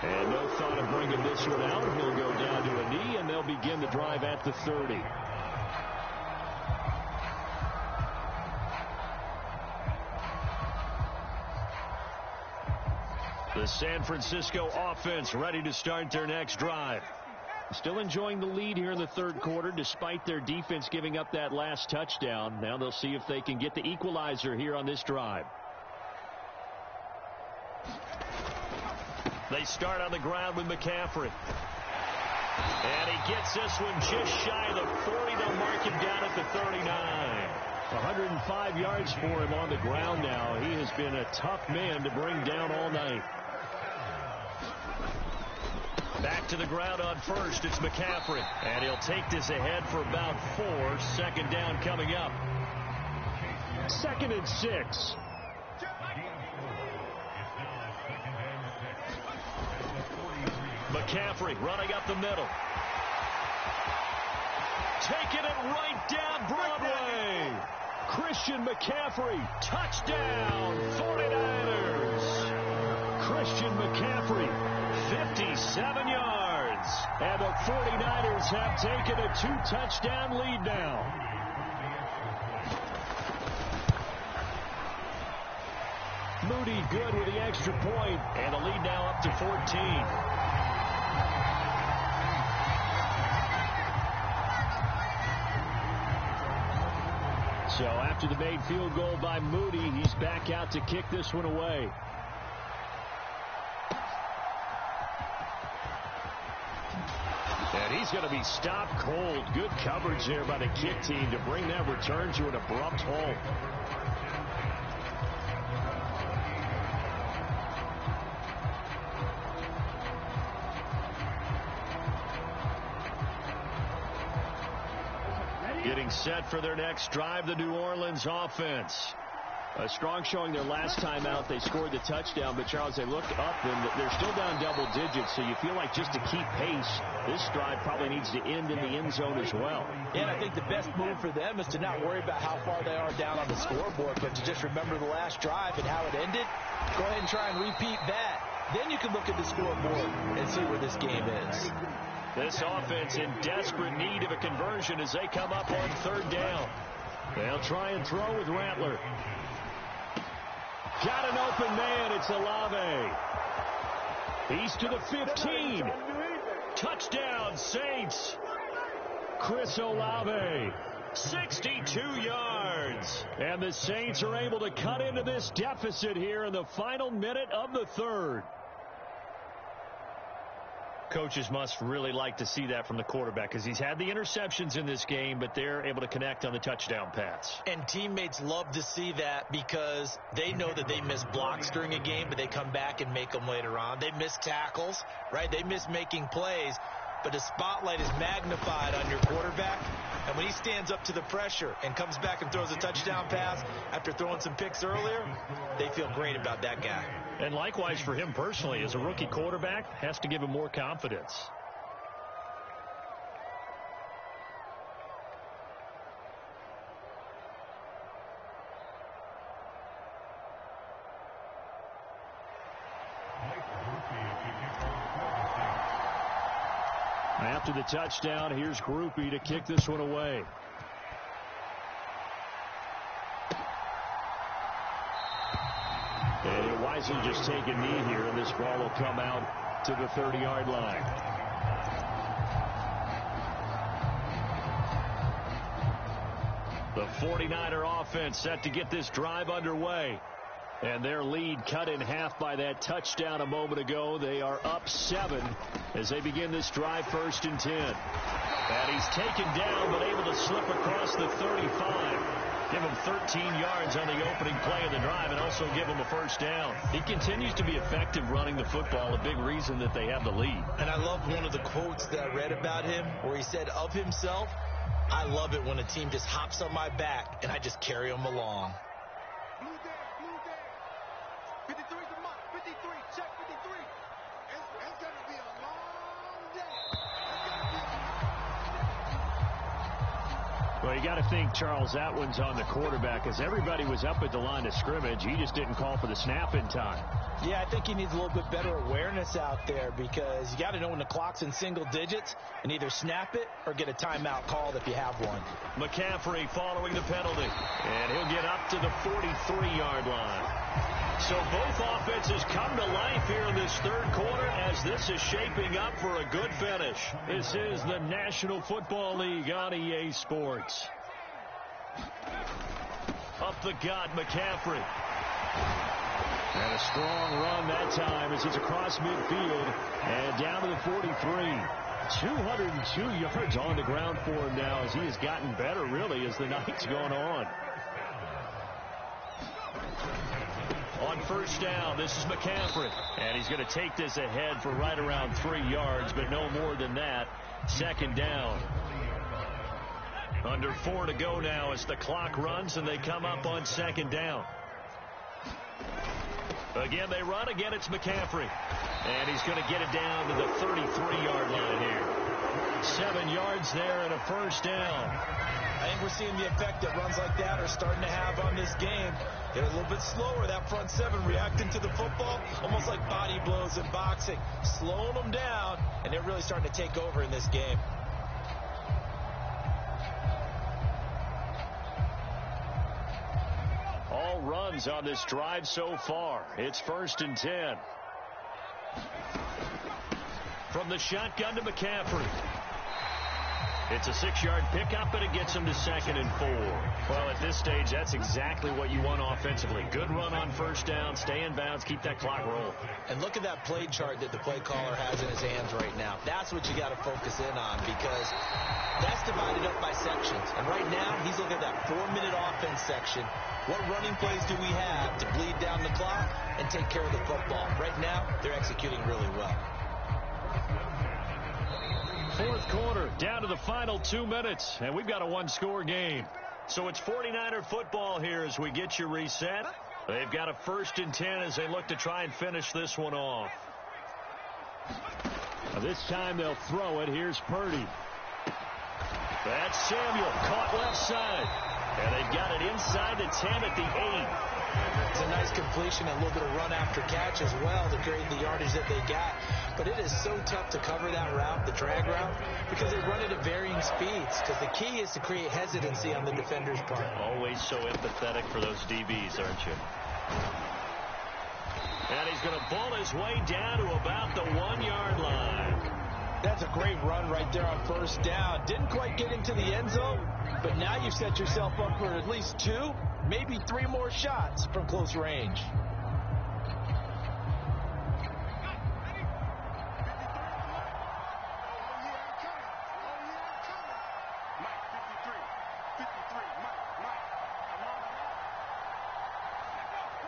And no thought of bringing this one out. He'll go down to a knee, and they'll begin the drive at the 30. The San Francisco offense ready to start their next drive. Still enjoying the lead here in the third quarter despite their defense giving up that last touchdown. Now they'll see if they can get the equalizer here on this drive. They start on the ground with McCaffrey. And he gets this one just shy of the 40. They'll mark him down at the 39. 105 yards for him on the ground now. He has been a tough man to bring down all night. Back to the ground on first. It's McCaffrey. And he'll take this ahead for about 4. Second down coming up. 2nd and 6. McCaffrey running up the middle. Taking it right down Broadway. Christian McCaffrey. Touchdown, 49ers. Christian McCaffrey. 57 yards. And the 49ers have taken a 2-touchdown lead now. Moody good with the extra point. And the lead now up to 14. So after the made field goal by Moody, he's back out to kick this one away. And he's going to be stopped cold. Good coverage there by the kick team to bring that return to an abrupt halt. Getting set for their next drive, the New Orleans offense. A strong showing their last time out. They scored the touchdown, but Charles, they looked up and they're still down double digits, so you feel like just to keep pace, this drive probably needs to end in the end zone as well. And I think the best move for them is to not worry about how far they are down on the scoreboard, but to just remember the last drive and how it ended. Go ahead and try and repeat that. Then you can look at the scoreboard and see where this game is. This offense in desperate need of a conversion as they come up on third down. They'll try and throw with Rattler. Got an open man. It's LLe-ge-nd. He's to the 15. Touchdown, Saints. Chris LLe-ge-nd. 62 yards. And the Saints are able to cut into this deficit here in the final minute of the third. Coaches must really like to see that from the quarterback because he's had the interceptions in this game, but they're able to connect on the touchdown pass. And teammates love to see that because they know that they miss blocks during a game, but they come back and make them later on. They miss tackles, right? They miss making plays. but the spotlight is magnified on your quarterback. And when he stands up to the pressure and comes back and throws a touchdown pass after throwing some picks earlier, they feel great about that guy. And likewise for him personally, as a rookie quarterback, has to give him more confidence. After the touchdown, here's Groupie to kick this one away. And he'll wisely just take a knee here, and this ball will come out to the 30-yard line. The 49er offense set to get this drive underway. And their lead cut in half by that touchdown a moment ago. They are up 7 as they begin this drive, 1st and 10. And he's taken down but able to slip across the 35. Give him 13 yards on the opening play of the drive and also give him a 1st down. He continues to be effective running the football, a big reason that they have the lead. And I love one of the quotes that I read about him where he said of himself, "I love it when a team just hops on my back and I just carry them along." 53 to Mike. 53. Check 53. It's going to be a long day. Well, you got to think, Charles, that one's on the quarterback, as everybody was up at the line of scrimmage. He just didn't call for the snap in time. Yeah, I think he needs a little bit better awareness out there, because you got to know when the clock's in single digits and either snap it or get a timeout called if you have one. McCaffrey following the penalty, and he'll get up to the 43-yard line. So both offenses come to life here in this 3rd quarter as this is shaping up for a good finish. This is the National Football League on EA Sports. Up the gut, McCaffrey. And a strong run that time as it's across midfield and down to the 43. 202 yards on the ground for him now as he has gotten better, really, as the night's gone on. On 1st down, this is McCaffrey. And he's going to take this ahead for right around 3 yards, but no more than that. 2nd down. Under 4 to go now as the clock runs, and they come up on 2nd down. Again, they run. Again, it's McCaffrey. And he's going to get it down to the 33-yard line here. 7 yards there and a 1st down. I think we're seeing the effect that runs like that are starting to have on this game. They're a little bit slower, that front 7, reacting to the football, almost like body blows in boxing, slowing them down, and they're really starting to take over in this game. All runs on this drive so far. It's 1st and 10. From the shotgun to McCaffrey. It's a 6-yard pickup, and it gets him to 2nd and 4. Well, at this stage, that's exactly what you want offensively. Good run on 1st down, stay in bounds, keep that clock rolling. And look at that play chart that the play caller has in his hands right now. That's what you got to focus in on, because that's divided up by sections. And right now, he's looking at that 4-minute offense section. What running plays do we have to bleed down the clock and take care of the football? Right now, they're executing really well. 4th quarter, down to the final 2 minutes, and we've got a 1-score game. So it's 49er football here as we get you reset. They've got a 1st and 10 as they look to try and finish this one off. Now this time they'll throw it. Here's Purdy. That's Samuel, caught left side. And they've got it inside the 10 at the 8. It's a nice completion and a little bit of run after catch as well to create the yardage that they got. But it is so tough to cover that route, the drag route, because they run it at varying speeds. Because the key is to create hesitancy on the defender's part. Always so empathetic for those DBs, aren't you? And he's going to ball his way down to about the 1-yard line. That's a great run right there on 1st down. Didn't quite get into the end zone, but now you've set yourself up for at least 2, maybe 3 more shots from close range.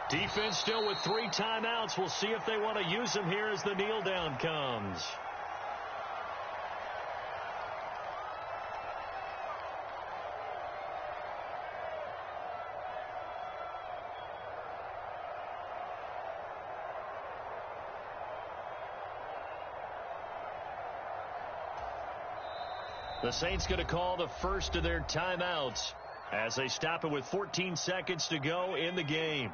Defense still with 3 timeouts. We'll see if they want to use them here as the kneel down comes. The Saints going to call the first of their timeouts as they stop it with 14 seconds to go in the game.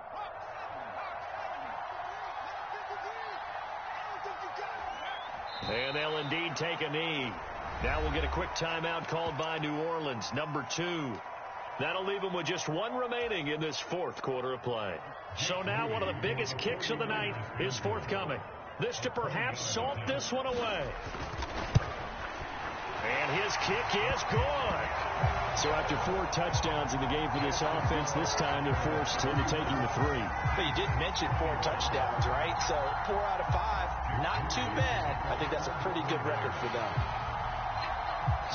And they'll indeed take a knee. Now we'll get a quick timeout called by New Orleans, number 2. That'll leave them with just 1 remaining in this fourth quarter of play. So now one of the biggest kicks of the night is forthcoming. This to perhaps salt this one away. And his kick is good. So after 4 touchdowns in the game for this offense, this time they're forced into taking the 3. But you did mention 4 touchdowns, right? So 4 out of 5, not too bad. I think that's a pretty good record for them.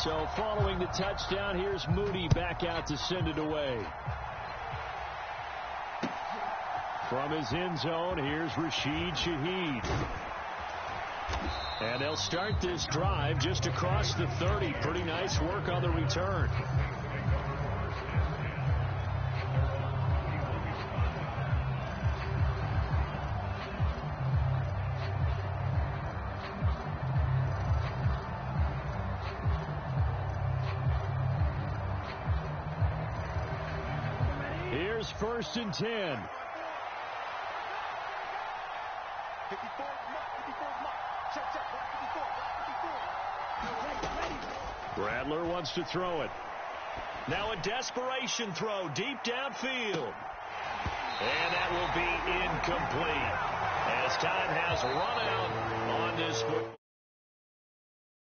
So following the touchdown, here's Moody back out to send it away. From his end zone, here's Rashid Shaheed. And they'll start this drive just across the 30. Pretty nice work on the return. Here's 1st and 10. 54 mark. Check, block 54. Rattler wants to throw it. Now a desperation throw deep downfield. And that will be incomplete as time has run out on this.